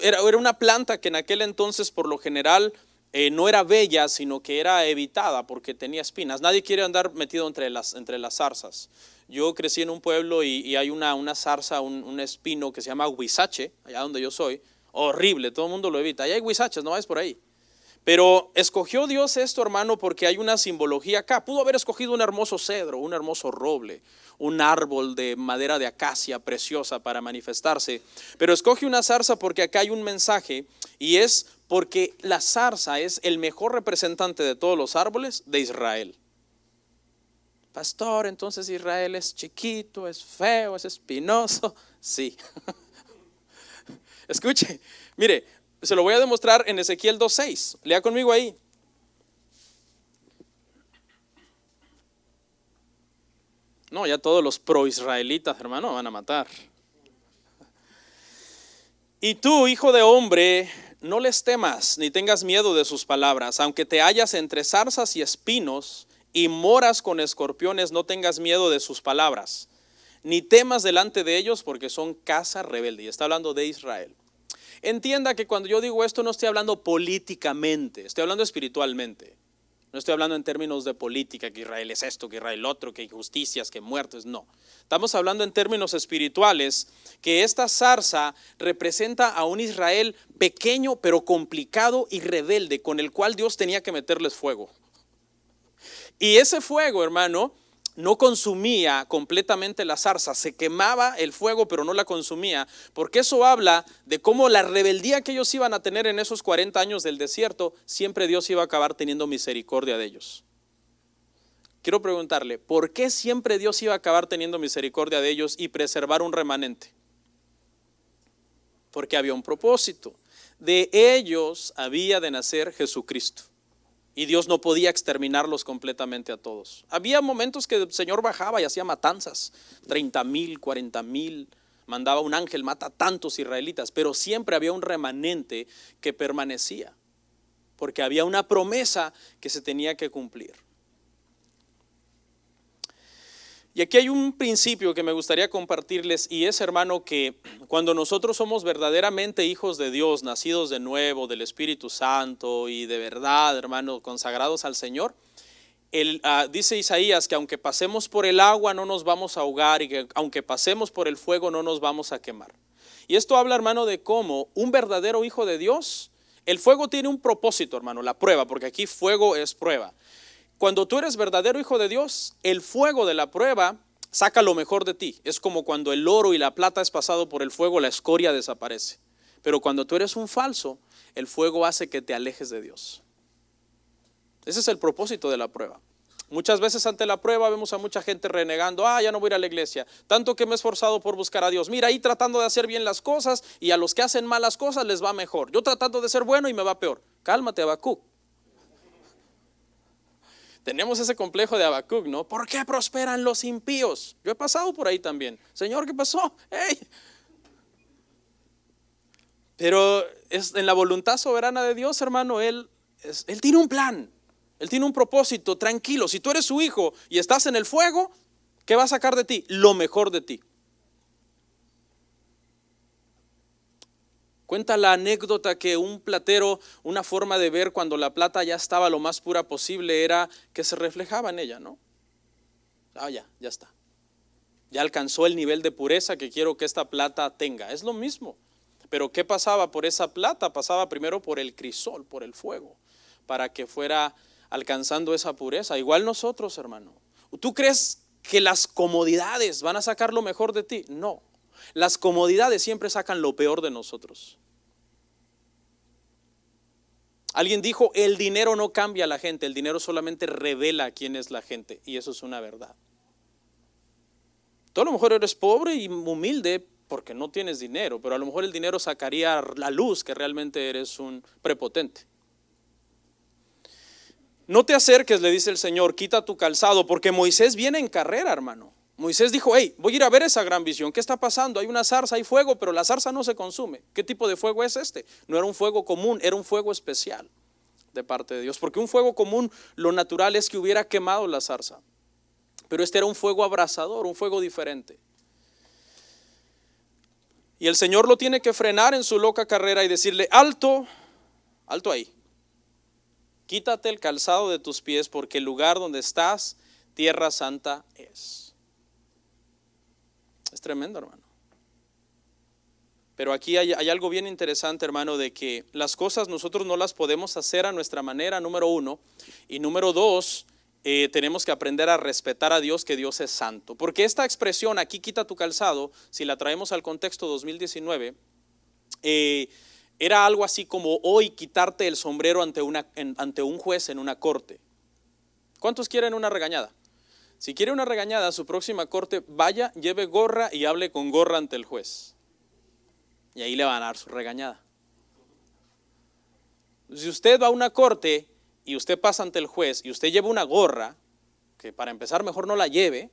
Speaker 1: Era una planta que en aquel entonces por lo general no era bella, sino que era evitada porque tenía espinas. Nadie quiere andar metido entre las zarzas. Yo crecí en un pueblo y hay una zarza, un espino que se llama huizache, allá donde yo soy. Horrible, todo el mundo lo evita. Allá hay huizaches, no vayas por ahí. Pero escogió Dios esto, hermano, porque hay una simbología acá. Pudo haber escogido un hermoso cedro, un hermoso roble, un árbol de madera de acacia preciosa para manifestarse. Pero escoge una zarza porque acá hay un mensaje, y es porque la zarza es el mejor representante de todos los árboles de Israel. Pastor, entonces Israel es chiquito, es feo, es espinoso. Sí. Escuche, mire, se lo voy a demostrar en Ezequiel 2:6. Lea conmigo ahí. No, ya todos los pro-israelitas, hermano, van a matar. Y tú, hijo de hombre, no les temas, ni tengas miedo de sus palabras. Aunque te hallas entre zarzas y espinos, y moras con escorpiones, no tengas miedo de sus palabras. Ni temas delante de ellos, porque son casa rebelde. Y está hablando de Israel. Entienda que cuando yo digo esto no estoy hablando políticamente, estoy hablando espiritualmente. No estoy hablando en términos de política, que Israel es esto, que Israel otro, que injusticias, que muertes, no. Estamos hablando en términos espirituales, que esta zarza representa a un Israel pequeño pero complicado y rebelde, con el cual Dios tenía que meterles fuego. Y ese fuego, hermano, no consumía completamente la zarza, se quemaba el fuego pero no la consumía, porque eso habla de cómo la rebeldía que ellos iban a tener en esos 40 años del desierto, siempre Dios iba a acabar teniendo misericordia de ellos. Quiero preguntarle, ¿por qué siempre Dios iba a acabar teniendo misericordia de ellos y preservar un remanente? Porque había un propósito. De ellos había de nacer Jesucristo. Y Dios no podía exterminarlos completamente a todos. Había momentos que el Señor bajaba y hacía matanzas, 30,000, 40,000, mandaba un ángel, mata a tantos israelitas, pero siempre había un remanente que permanecía, porque había una promesa que se tenía que cumplir. Y aquí hay un principio que me gustaría compartirles, y es, hermano, que cuando nosotros somos verdaderamente hijos de Dios, nacidos de nuevo, del Espíritu Santo y de verdad, hermano, consagrados al Señor, dice Isaías que aunque pasemos por el agua no nos vamos a ahogar, y que aunque pasemos por el fuego no nos vamos a quemar. Y esto habla, hermano, de cómo un verdadero hijo de Dios, el fuego tiene un propósito, hermano, la prueba, porque aquí fuego es prueba. Cuando tú eres verdadero hijo de Dios, el fuego de la prueba saca lo mejor de ti. Es como cuando el oro y la plata es pasado por el fuego, la escoria desaparece. Pero cuando tú eres un falso, el fuego hace que te alejes de Dios. Ese es el propósito de la prueba. Muchas veces ante la prueba vemos a mucha gente renegando, ya no voy a ir a la iglesia, tanto que me he esforzado por buscar a Dios. Mira, ahí tratando de hacer bien las cosas, y a los que hacen malas cosas les va mejor. Yo tratando de ser bueno y me va peor. Cálmate, Habacuc. Tenemos ese complejo de Habacuc, ¿no? ¿Por qué prosperan los impíos? Yo he pasado por ahí también. Señor, ¿qué pasó? ¡Hey! Pero en la voluntad soberana de Dios, hermano, Él tiene un plan. Él tiene un propósito. Tranquilo, si tú eres su hijo y estás en el fuego, ¿qué va a sacar de ti? Lo mejor de ti. Cuenta la anécdota que un platero, una forma de ver cuando la plata ya estaba lo más pura posible era que se reflejaba en ella, ¿no? Ya está. Ya alcanzó el nivel de pureza que quiero que esta plata tenga. Es lo mismo. Pero ¿qué pasaba por esa plata? Pasaba primero por el crisol, por el fuego, para que fuera alcanzando esa pureza. Igual nosotros, hermano. ¿Tú crees que las comodidades van a sacar lo mejor de ti? No. Las comodidades siempre sacan lo peor de nosotros. Alguien dijo, el dinero no cambia a la gente, el dinero solamente revela quién es la gente. Y eso es una verdad. Tú a lo mejor eres pobre y humilde porque no tienes dinero, pero a lo mejor el dinero sacaría a la luz que realmente eres un prepotente. No te acerques, le dice el Señor, quita tu calzado, porque Moisés viene en carrera, hermano. Moisés dijo, hey, voy a ir a ver esa gran visión. ¿Qué está pasando? Hay una zarza, hay fuego, pero la zarza no se consume. ¿Qué tipo de fuego es este? No era un fuego común, era un fuego especial de parte de Dios. Porque un fuego común, lo natural es que hubiera quemado la zarza. Pero este era un fuego abrasador, un fuego diferente. Y el Señor lo tiene que frenar en su loca carrera y decirle, alto, alto ahí. Quítate el calzado de tus pies porque el lugar donde estás, tierra santa es. Es tremendo, hermano. Pero aquí hay algo bien interesante, hermano, de que las cosas nosotros no las podemos hacer a nuestra manera, número uno. Y número dos, tenemos que aprender a respetar a Dios, que Dios es santo. Porque esta expresión, aquí quita tu calzado, si la traemos al contexto 2019, era algo así como hoy quitarte el sombrero ante un juez en una corte. ¿Cuántos quieren una regañada? Si quiere una regañada, a su próxima corte, vaya, lleve gorra y hable con gorra ante el juez. Y ahí le van a dar su regañada. Si usted va a una corte y usted pasa ante el juez y usted lleva una gorra, que para empezar mejor no la lleve,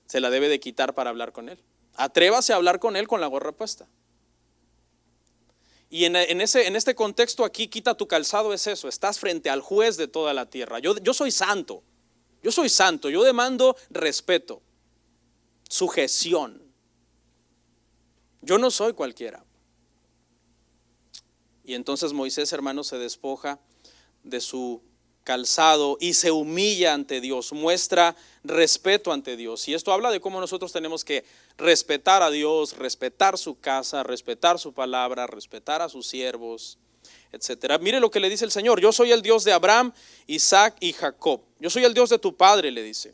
Speaker 1: se la debe de quitar para hablar con él. Atrévase a hablar con él con la gorra puesta. Y en este contexto aquí, quita tu calzado es eso, estás frente al juez de toda la tierra. Yo soy santo, yo demando respeto, sujeción. Yo no soy cualquiera. Y entonces Moisés, hermano, se despoja de su calzado y se humilla ante Dios, muestra respeto ante Dios. Y esto habla de cómo nosotros tenemos que respetar a Dios, respetar su casa, respetar su palabra, respetar a sus siervos, etcétera. Mire lo que le dice el Señor: yo soy el Dios de Abraham, Isaac y Jacob. Yo soy el Dios de tu padre, le dice.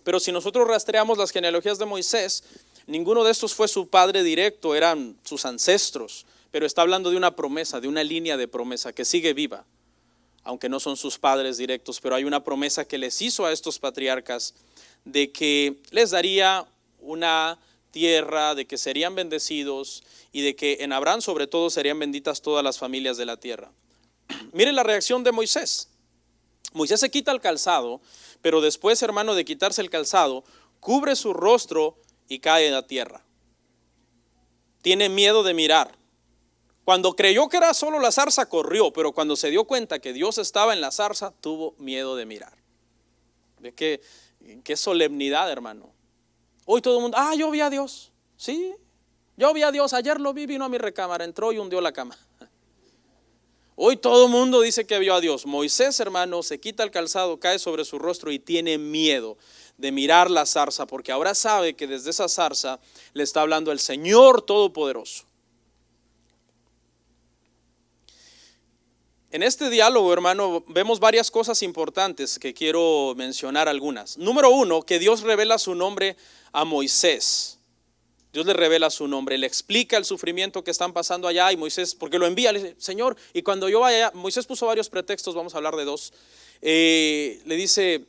Speaker 1: Pero si nosotros rastreamos las genealogías de Moisés, ninguno de estos fue su padre directo, eran sus ancestros. Pero está hablando de una promesa, de una línea de promesa que sigue viva, aunque no son sus padres directos, pero hay una promesa que les hizo a estos patriarcas de que les daría una tierra, de que serían bendecidos y de que en Abraham sobre todo serían benditas todas las familias de la tierra. Miren la reacción de Moisés. Moisés se quita el calzado, pero después, hermano, de quitarse el calzado, cubre su rostro y cae a tierra. Tiene miedo de mirar. Cuando creyó que era solo la zarza, corrió, pero cuando se dio cuenta que Dios estaba en la zarza, tuvo miedo de mirar. ¿Ve qué solemnidad, hermano? Hoy todo el mundo, yo vi a Dios. Sí, yo vi a Dios, ayer lo vi, vino a mi recámara, entró y hundió la cama. Hoy todo el mundo dice que vio a Dios. Moisés, hermano, se quita el calzado, cae sobre su rostro y tiene miedo de mirar la zarza, porque ahora sabe que desde esa zarza le está hablando el Señor Todopoderoso. En este diálogo, hermano, vemos varias cosas importantes que quiero mencionar algunas. Número uno, que Dios revela su nombre a Moisés. Dios le revela su nombre, le explica el sufrimiento que están pasando allá y Moisés, porque lo envía, le dice, Señor, y cuando yo vaya, Moisés puso varios pretextos, vamos a hablar de dos. Le dice,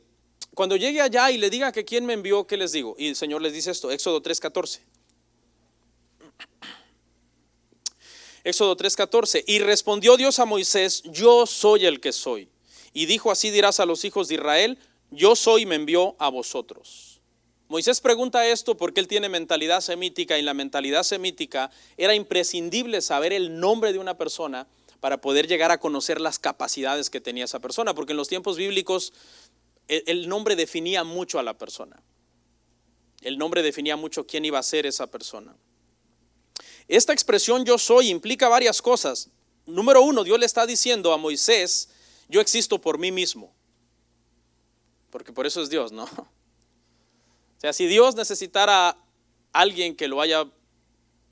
Speaker 1: cuando llegue allá y le diga que quién me envió, ¿qué les digo? Y el Señor les dice esto, Éxodo 3:14. Éxodo 3:14, y respondió Dios a Moisés, yo soy el que soy. Y dijo, así dirás a los hijos de Israel, yo soy y me envió a vosotros. Moisés pregunta esto porque él tiene mentalidad semítica y en la mentalidad semítica era imprescindible saber el nombre de una persona para poder llegar a conocer las capacidades que tenía esa persona, porque en los tiempos bíblicos el nombre definía mucho a la persona. El nombre definía mucho quién iba a ser esa persona. Esta expresión yo soy implica varias cosas. Número uno, Dios le está diciendo a Moisés, yo existo por mí mismo. Porque por eso es Dios, ¿no? O sea, si Dios necesitara a alguien que lo haya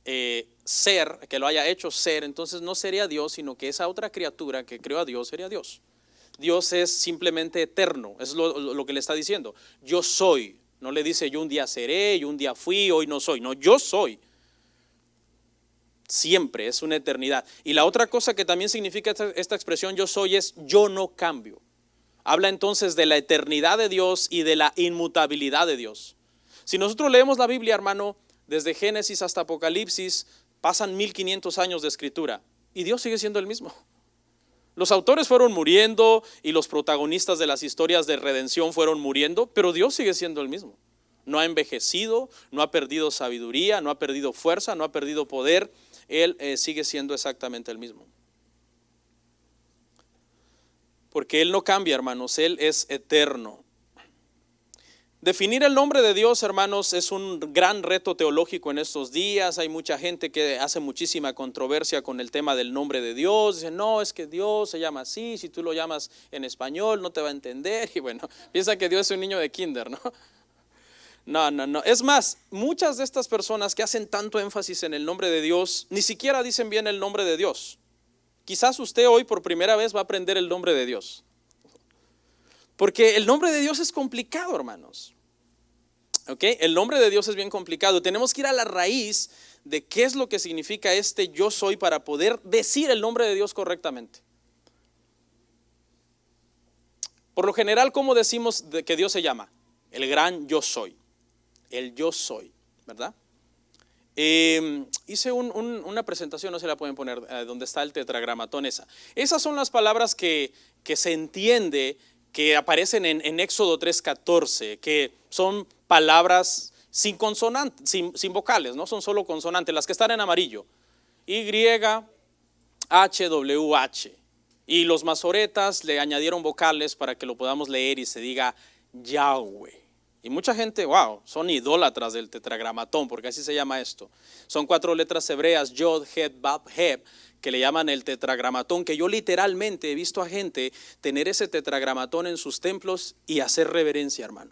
Speaker 1: que lo haya hecho ser, entonces no sería Dios, sino que esa otra criatura que creó a Dios sería Dios. Dios es simplemente eterno, es lo que le está diciendo. Yo soy, no le dice yo un día seré, yo un día fui, hoy no soy. No, yo soy. Siempre, es una eternidad. Y la otra cosa que también significa esta expresión yo soy es yo no cambio. Habla entonces de la eternidad de Dios y de la inmutabilidad de Dios. Si nosotros leemos la Biblia, hermano, desde Génesis hasta Apocalipsis, pasan 1500 años de escritura y Dios sigue siendo el mismo. Los autores fueron muriendo y los protagonistas de las historias de redención fueron muriendo, pero Dios sigue siendo el mismo. No ha envejecido, no ha perdido sabiduría, no ha perdido fuerza, no ha perdido poder. Él sigue siendo exactamente el mismo. Porque Él no cambia, hermanos, Él es eterno. Definir el nombre de Dios, hermanos, es un gran reto teológico en estos días. Hay mucha gente que hace muchísima controversia con el tema del nombre de Dios. Dicen, no, es que Dios se llama así, si tú lo llamas en español no te va a entender. Y bueno, piensa que Dios es un niño de kinder, ¿no? No. Es más, muchas de estas personas que hacen tanto énfasis en el nombre de Dios, ni siquiera dicen bien el nombre de Dios. Quizás usted hoy por primera vez va a aprender el nombre de Dios. Porque el nombre de Dios es complicado, hermanos. ¿Okay? El nombre de Dios es bien complicado. Tenemos que ir a la raíz de qué es lo que significa este yo soy para poder decir el nombre de Dios correctamente. Por lo general, ¿cómo decimos que Dios se llama? El gran yo soy. El yo soy, ¿verdad? Hice una presentación, no se la pueden poner, donde está el tetragramatón esa. Esas son las palabras que se entiende que aparecen en Éxodo 3:14, que son palabras sin consonantes, sin vocales, no son solo consonantes, las que están en amarillo. Y, H, W, H. Y los masoretas le añadieron vocales para que lo podamos leer y se diga Yahweh. Y mucha gente, wow, son idólatras del tetragramatón, porque así se llama esto. Son 4 letras hebreas, Yod, Het, Bab, Heb, que le llaman el tetragramatón, que yo literalmente he visto a gente tener ese tetragramatón en sus templos y hacer reverencia, hermano,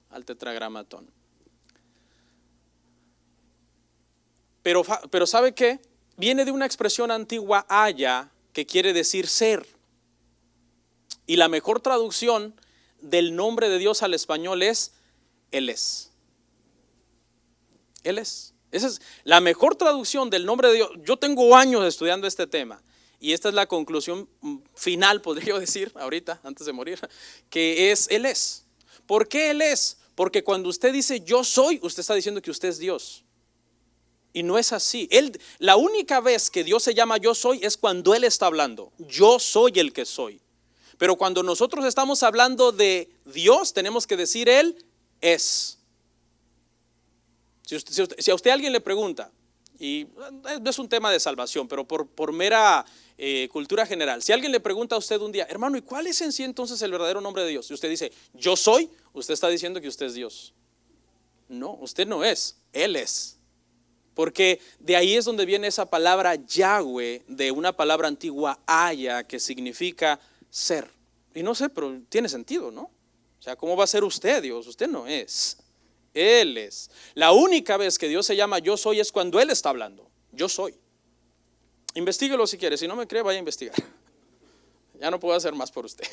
Speaker 1: al tetragramatón. Pero ¿sabe qué? Viene de una expresión antigua, haya, que quiere decir ser. Y la mejor traducción del nombre de Dios al español es Él es. Él es. Esa es la mejor traducción del nombre de Dios. Yo tengo años estudiando este tema y esta es la conclusión final, podría yo decir ahorita, antes de morir, que es Él es. ¿Por qué Él es? Porque cuando usted dice yo soy, usted está diciendo que usted es Dios. Y no es así. La única vez que Dios se llama yo soy es cuando Él está hablando. Yo soy el que soy. Pero cuando nosotros estamos hablando de Dios, tenemos que decir Él es. Si a usted alguien le pregunta, y no es un tema de salvación, pero por mera cultura general, si alguien le pregunta a usted un día, hermano, ¿y cuál es en sí entonces el verdadero nombre de Dios? Y usted dice, yo soy, usted está diciendo que usted es Dios. No, usted no es, Él es. Porque de ahí es donde viene esa palabra Yahweh, de una palabra antigua haya, que significa ser. Y no sé, pero tiene sentido, ¿no? O sea, ¿cómo va a ser usted Dios? Usted no es. Él es. La única vez que Dios se llama yo soy es cuando Él está hablando. Yo soy. Investíguelo si quiere. Si no me cree, vaya a investigar. Ya no puedo hacer más por usted.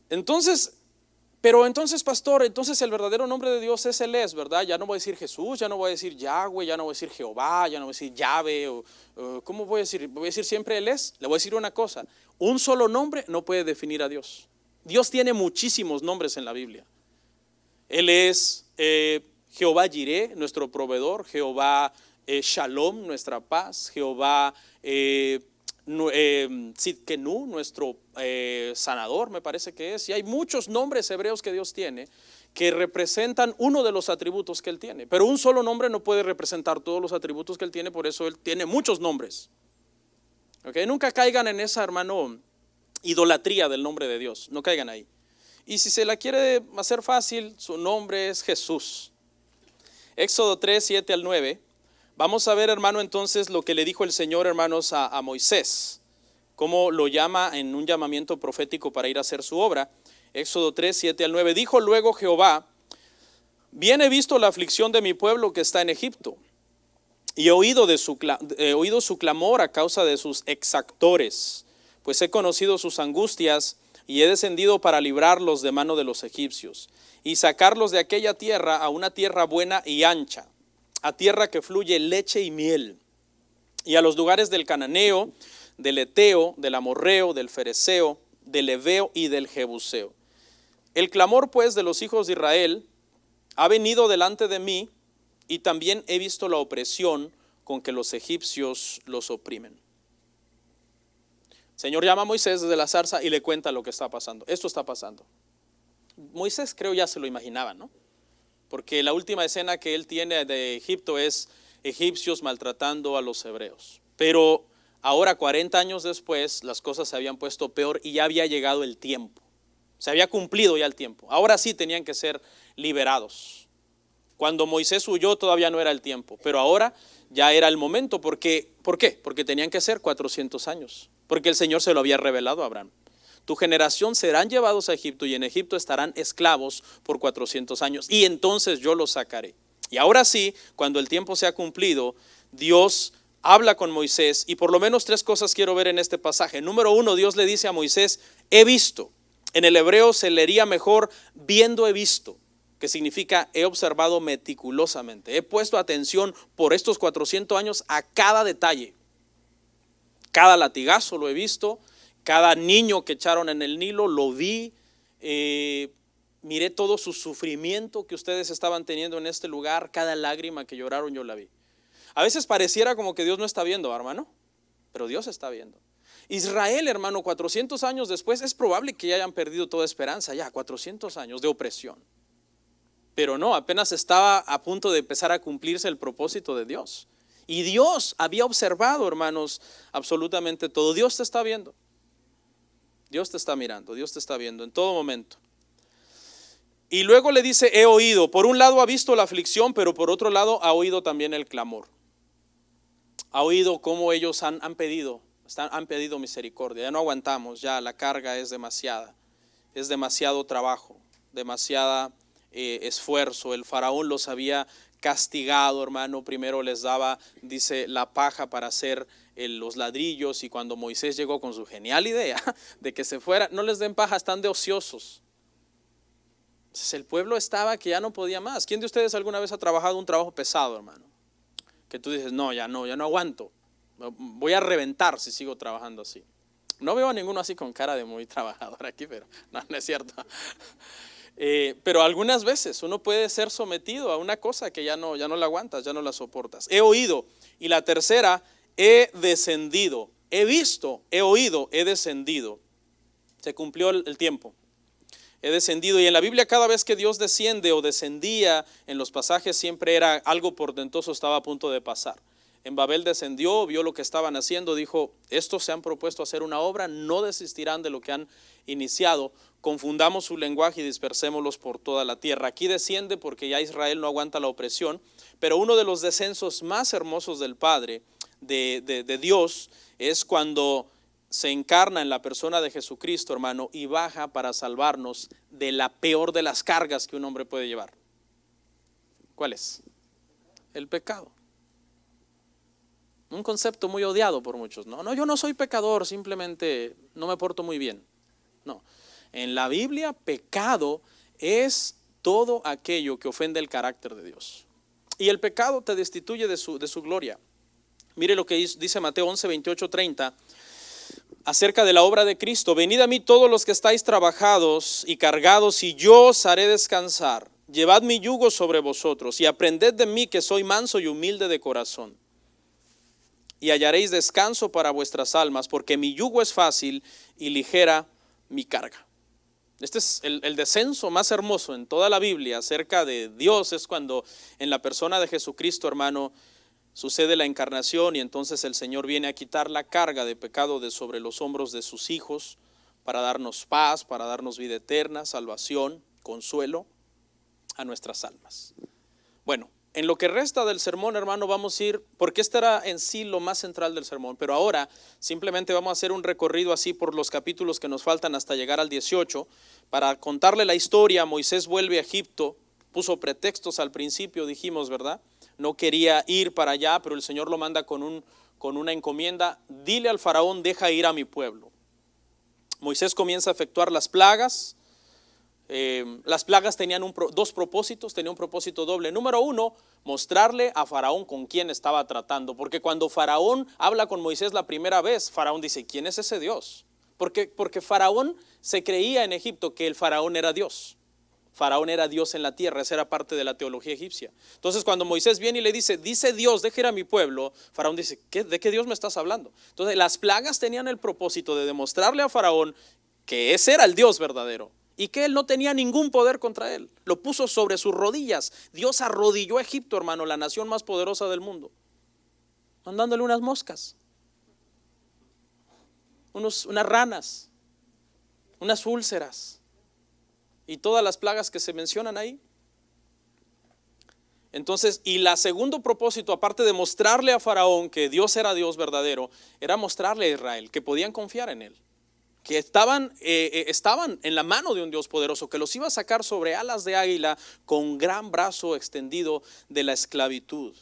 Speaker 1: Entonces, pastor, entonces el verdadero nombre de Dios es Él es, ¿verdad? Ya no voy a decir Jesús, ya no voy a decir Yahweh, ya no voy a decir Jehová, ya no voy a decir Yahvé. ¿Cómo voy a decir? Voy a decir siempre Él es. Le voy a decir una cosa, un solo nombre no puede definir a Dios. Dios tiene muchísimos nombres en la Biblia. Él es Jehová Jireh, nuestro proveedor, Jehová Shalom, nuestra paz, Jehová Sidkenu, nuestro sanador, me parece que es. Y hay muchos nombres hebreos que Dios tiene que representan uno de los atributos que Él tiene. Pero un solo nombre no puede representar todos los atributos que Él tiene, por eso Él tiene muchos nombres. ¿Okay? Nunca caigan en esa, hermano, idolatría del nombre de Dios, no caigan ahí. Y si se la quiere hacer fácil, su nombre es Jesús. Éxodo 3, 7 al 9. Vamos a ver, hermano, entonces lo que le dijo el Señor, hermanos, a Moisés. Cómo lo llama en un llamamiento profético para ir a hacer su obra. Éxodo 3, 7 al 9. Dijo luego Jehová Bien he visto la aflicción de mi pueblo que está en Egipto, y he oído su clamor a causa de sus exactores, pues he conocido sus angustias, y he descendido para librarlos de mano de los egipcios, y sacarlos de aquella tierra a una tierra buena y ancha, a tierra que fluye leche y miel, y a los lugares del cananeo, del eteo, del amorreo, del fereceo, del heveo y del jebuseo. El clamor pues de los hijos de Israel ha venido delante de mí, y también he visto la opresión con que los egipcios los oprimen. El Señor llama a Moisés desde la zarza y le cuenta lo que está pasando. Esto está pasando. Moisés creo ya se lo imaginaba, ¿no? Porque la última escena que él tiene de Egipto es egipcios maltratando a los hebreos. Pero ahora, 40 años después, las cosas se habían puesto peor y ya había llegado el tiempo. Se había cumplido ya el tiempo. Ahora sí tenían que ser liberados. Cuando Moisés huyó todavía no era el tiempo, pero ahora ya era el momento. ¿Por qué? Porque tenían que ser 400 años. Porque el Señor se lo había revelado a Abraham. Tu generación serán llevados a Egipto y en Egipto estarán esclavos por 400 años. Y entonces yo los sacaré. Y ahora sí, cuando el tiempo se ha cumplido, Dios habla con Moisés. Y por lo menos 3 cosas quiero ver en este pasaje. Número 1, Dios le dice a Moisés, he visto. En el hebreo se leería mejor, viendo he visto, que significa he observado meticulosamente. He puesto atención por estos 400 años a cada detalle. Cada latigazo lo he visto, cada niño que echaron en el Nilo lo vi, miré todo su sufrimiento que ustedes estaban teniendo en este lugar, cada lágrima que lloraron yo la vi. A veces pareciera como que Dios no está viendo, hermano, pero Dios está viendo. Israel, hermano, 400 años después, es probable que ya hayan perdido toda esperanza, ya 400 años de opresión. Pero no, apenas estaba a punto de empezar a cumplirse el propósito de Dios. Y Dios había observado, hermanos, absolutamente todo. Dios te está viendo. Dios te está mirando, Dios te está viendo en todo momento. Y luego le dice, he oído. Por un lado ha visto la aflicción, pero por otro lado ha oído también el clamor. Ha oído cómo ellos han pedido misericordia. Ya no aguantamos, ya la carga es demasiada. Es demasiado trabajo, demasiada esfuerzo. El faraón los había castigado, hermano. Primero les daba, dice, la paja para hacer los ladrillos, y cuando Moisés llegó con su genial idea de que se fuera, no les den paja, están de ociosos. Entonces el pueblo estaba que ya no podía más. ¿Quién de ustedes alguna vez ha trabajado un trabajo pesado, hermano? Que tú dices, ya no aguanto, voy a reventar si sigo trabajando así. No veo a ninguno así con cara de muy trabajador aquí, pero no es cierto. Pero algunas veces uno puede ser sometido a una cosa que ya no la aguantas, ya no la soportas. He oído. Y la tercera, he descendido. He visto, he oído, he descendido. Se cumplió el tiempo. He descendido. Y en la Biblia, cada vez que Dios desciende o descendía en los pasajes, siempre era algo portentoso, estaba a punto de pasar. En Babel descendió, vio lo que estaban haciendo, dijo, estos se han propuesto hacer una obra, no desistirán de lo que han iniciado. Confundamos su lenguaje y dispersémoslos por toda la tierra. Aquí desciende porque ya Israel no aguanta la opresión, pero uno de los descensos más hermosos del Padre, de Dios, es cuando se encarna en la persona de Jesucristo, hermano, y baja para salvarnos de la peor de las cargas que un hombre puede llevar. ¿Cuál es? El pecado. Un concepto muy odiado por muchos. No, yo no soy pecador, simplemente no me porto muy bien. No, en la Biblia pecado es todo aquello que ofende el carácter de Dios. Y el pecado te destituye de su gloria. Mire lo que dice Mateo 11, 28, 30. Acerca de la obra de Cristo, venid a mí todos los que estáis trabajados y cargados, y yo os haré descansar. Llevad mi yugo sobre vosotros y aprended de mí, que soy manso y humilde de corazón, y hallaréis descanso para vuestras almas, porque mi yugo es fácil y ligera mi carga. Este es el descenso más hermoso en toda la Biblia acerca de Dios, es cuando en la persona de Jesucristo, hermano, sucede la encarnación, y entonces el Señor viene a quitar la carga de pecado de sobre los hombros de sus hijos, para darnos paz, para darnos vida eterna, salvación, consuelo a nuestras almas. Bueno, en lo que resta del sermón, hermano, vamos a ir, porque este era en sí lo más central del sermón, pero ahora simplemente vamos a hacer un recorrido así por los capítulos que nos faltan hasta llegar al 18, para contarle la historia. Moisés vuelve a Egipto, puso pretextos al principio, dijimos, ¿verdad? No quería ir para allá, pero el Señor lo manda con una encomienda. Dile al faraón, deja ir a mi pueblo. Moisés comienza a efectuar las plagas. Las plagas tenían dos propósitos, tenía un propósito doble. Número uno, mostrarle a Faraón con quién estaba tratando. Porque cuando Faraón habla con Moisés la primera vez, Faraón dice, ¿quién es ese Dios? Porque Faraón se creía en Egipto que el Faraón era Dios. Faraón era Dios en la tierra, esa era parte de la teología egipcia. Entonces cuando Moisés viene y le dice Dios, deja ir a mi pueblo, Faraón dice, ¿de qué Dios me estás hablando? Entonces las plagas tenían el propósito de demostrarle a Faraón que ese era el Dios verdadero y que él no tenía ningún poder contra él. Lo puso sobre sus rodillas. Dios arrodilló a Egipto, hermano, la nación más poderosa del mundo, mandándole unas moscas, unas ranas, unas úlceras y todas las plagas que se mencionan ahí. Entonces, y la segundo propósito, aparte de mostrarle a Faraón que Dios era Dios verdadero, era mostrarle a Israel que podían confiar en él, que estaban en la mano de un Dios poderoso, que los iba a sacar sobre alas de águila con gran brazo extendido de la esclavitud.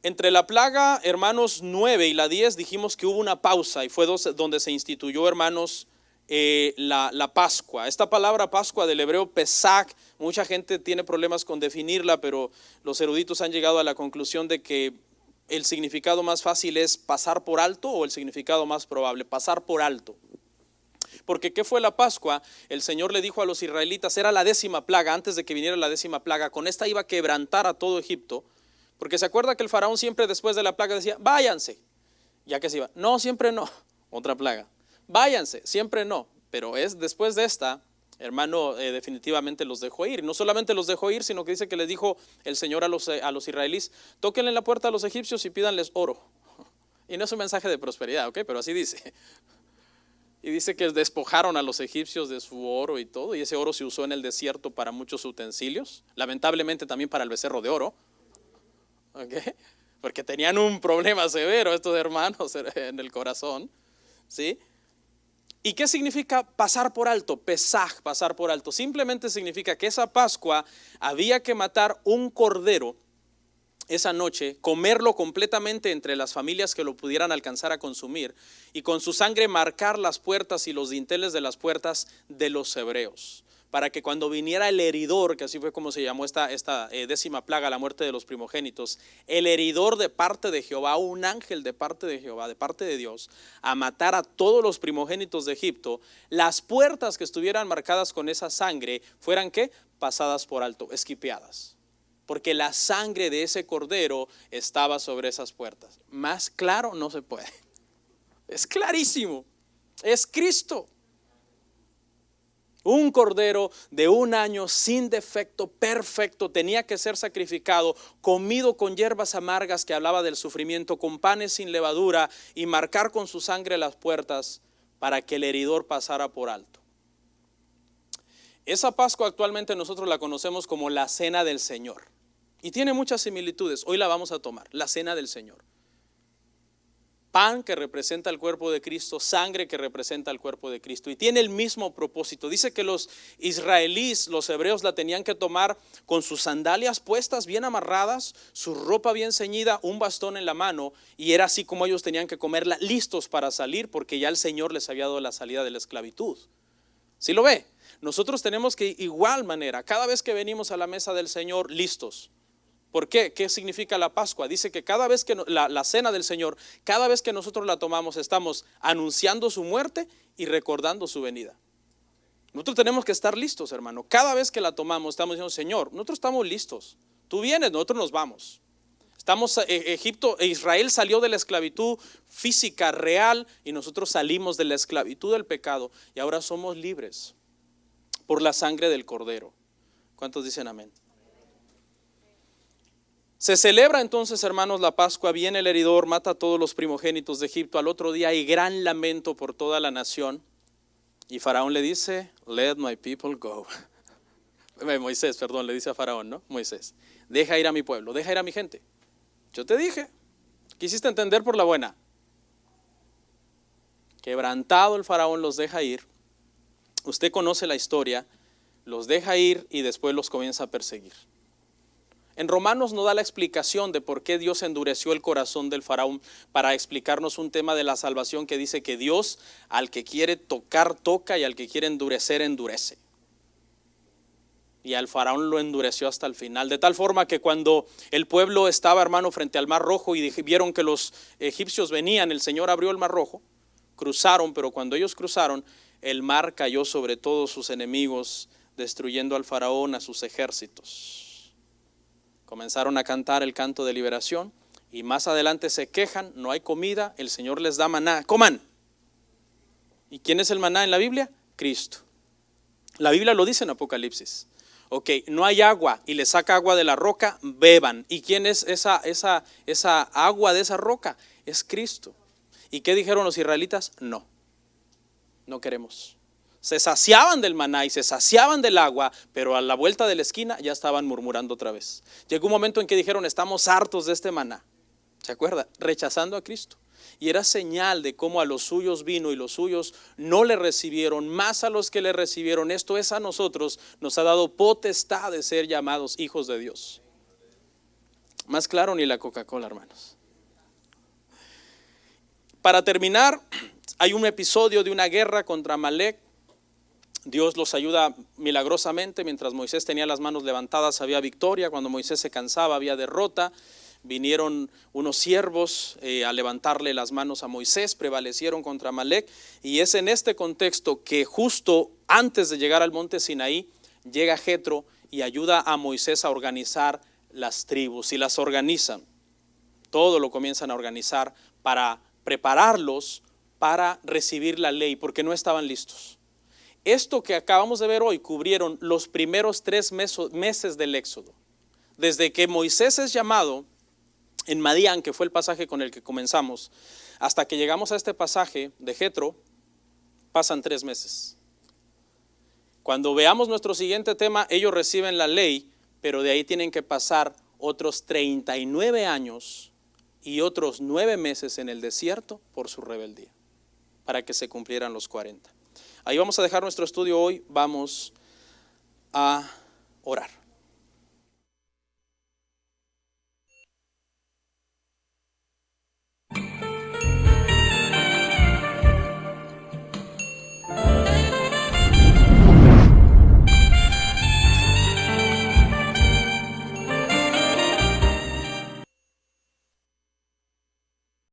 Speaker 1: Entre la plaga, hermanos, 9 y la 10 dijimos que hubo una pausa y fue donde se instituyó, hermanos, la Pascua. Esta palabra Pascua del hebreo Pesach, mucha gente tiene problemas con definirla, pero los eruditos han llegado a la conclusión de que el significado más fácil es pasar por alto, o el significado más probable, pasar por alto. Porque ¿qué fue la Pascua? El Señor le dijo a los israelitas, era la 10ª plaga, antes de que viniera la 10ª plaga, con esta iba a quebrantar a todo Egipto, porque se acuerda que el faraón siempre después de la plaga decía, váyanse, ya que se iba, no, siempre no, otra plaga, váyanse, siempre no, pero es después de esta, hermano, definitivamente los dejó ir. No solamente los dejó ir, sino que dice que les dijo el Señor a los israelíes, tóquenle la puerta a los egipcios y pídanles oro. Y no es un mensaje de prosperidad, ¿ok? Pero así dice. Y dice que despojaron a los egipcios de su oro y todo, y ese oro se usó en el desierto para muchos utensilios, lamentablemente también para el becerro de oro, ¿ok? Porque tenían un problema severo estos hermanos en el corazón, ¿sí? ¿Y qué significa pasar por alto? Pesaj, pasar por alto. Simplemente significa que esa Pascua había que matar un cordero esa noche, comerlo completamente entre las familias que lo pudieran alcanzar a consumir y con su sangre marcar las puertas y los dinteles de las puertas de los hebreos, para que cuando viniera el heridor, que así fue como se llamó esta 10ª plaga, la muerte de los primogénitos, el heridor de parte de Jehová, un ángel de parte de Jehová, de parte de Dios, a matar a todos los primogénitos de Egipto, las puertas que estuvieran marcadas con esa sangre fueran ¿qué? Pasadas por alto, esquipeadas. Porque la sangre de ese cordero estaba sobre esas puertas. Más claro no se puede. Es clarísimo. Es Cristo. Un cordero de 1 año sin defecto, perfecto, tenía que ser sacrificado, comido con hierbas amargas, que hablaba del sufrimiento, con panes sin levadura, y marcar con su sangre las puertas para que el heridor pasara por alto. Esa Pascua actualmente nosotros la conocemos como la Cena del Señor. Y tiene muchas similitudes. Hoy la vamos a tomar, la Cena del Señor. Pan que representa el cuerpo de Cristo, sangre que representa el cuerpo de Cristo. Y tiene el mismo propósito. Dice que los israelíes, los hebreos, la tenían que tomar con sus sandalias puestas, bien amarradas, su ropa bien ceñida, un bastón en la mano. Y era así como ellos tenían que comerla, listos para salir, porque ya el Señor les había dado la salida de la esclavitud. ¿Sí lo ve? Nosotros tenemos que igual manera, cada vez que venimos a la mesa del Señor, listos. ¿Por qué? ¿Qué significa la Pascua? Dice que cada vez que la cena del Señor, cada vez que nosotros la tomamos, estamos anunciando su muerte y recordando su venida. Nosotros tenemos que estar listos, hermano. Cada vez que la tomamos, estamos diciendo, Señor, nosotros estamos listos. Tú vienes, nosotros nos vamos. Israel salió de la esclavitud física, real, y nosotros salimos de la esclavitud del pecado, y ahora somos libres por la sangre del Cordero. ¿Cuántos dicen amén? Se celebra entonces, hermanos, la Pascua. Viene el heridor, mata a todos los primogénitos de Egipto. Al otro día hay gran lamento por toda la nación. Y Faraón le dice, let my people go. Moisés, perdón, le dice a Faraón, ¿no? Moisés, deja ir a mi pueblo, deja ir a mi gente. Yo te dije, quisiste entender por la buena. Quebrantado el Faraón los deja ir. Usted conoce la historia. los deja ir y después los comienza a perseguir. En Romanos no da la explicación de por qué Dios endureció el corazón del faraón para explicarnos un tema de la salvación que dice que Dios al que quiere tocar, toca, y al que quiere endurecer, endurece. Y al faraón lo endureció hasta el final, de tal forma que cuando el pueblo estaba, hermano, frente al mar rojo y vieron que los egipcios venían, el Señor abrió el mar rojo, cruzaron, pero cuando ellos cruzaron, el mar cayó sobre todos sus enemigos, destruyendo al faraón, a sus ejércitos. Comenzaron a cantar el canto de liberación y más adelante se quejan, no hay comida, el Señor les da maná, coman. ¿Y quién es el maná en la Biblia? Cristo. La Biblia lo dice en Apocalipsis. Ok, no hay agua y le saca agua de la roca, beban. ¿Y quién es esa agua de esa roca? Es Cristo. ¿Y qué dijeron los israelitas? No queremos. Se saciaban del maná y se saciaban del agua, pero a la vuelta de la esquina ya estaban murmurando otra vez. Llegó un momento en que dijeron, estamos hartos de este maná. ¿Se acuerda? Rechazando a Cristo. Y era señal de cómo a los suyos vino y los suyos no le recibieron, más a los que le recibieron. Esto es, a nosotros nos ha dado potestad de ser llamados hijos de Dios. Más claro ni la Coca-Cola, hermanos. Para terminar, hay un episodio de una guerra contra Amalek. Dios los ayuda milagrosamente. Mientras Moisés tenía las manos levantadas había victoria, cuando Moisés se cansaba había derrota. Vinieron unos siervos a levantarle las manos a Moisés, prevalecieron contra Amalek, y es en este contexto que justo antes de llegar al monte Sinaí llega Jetro y ayuda a Moisés a organizar las tribus, y las organizan. Todo lo comienzan a organizar para prepararlos para recibir la ley, porque no estaban listos. Esto que acabamos de ver hoy cubrieron los primeros 3 meses del Éxodo. Desde que Moisés es llamado en Madián, que fue el pasaje con el que comenzamos, hasta que llegamos a este pasaje de Jetro, pasan 3 meses. Cuando veamos nuestro siguiente tema, ellos reciben la ley, pero de ahí tienen que pasar otros 39 años y otros 9 meses en el desierto por su rebeldía, para que se cumplieran los 40. Ahí vamos a dejar nuestro estudio hoy, vamos a orar.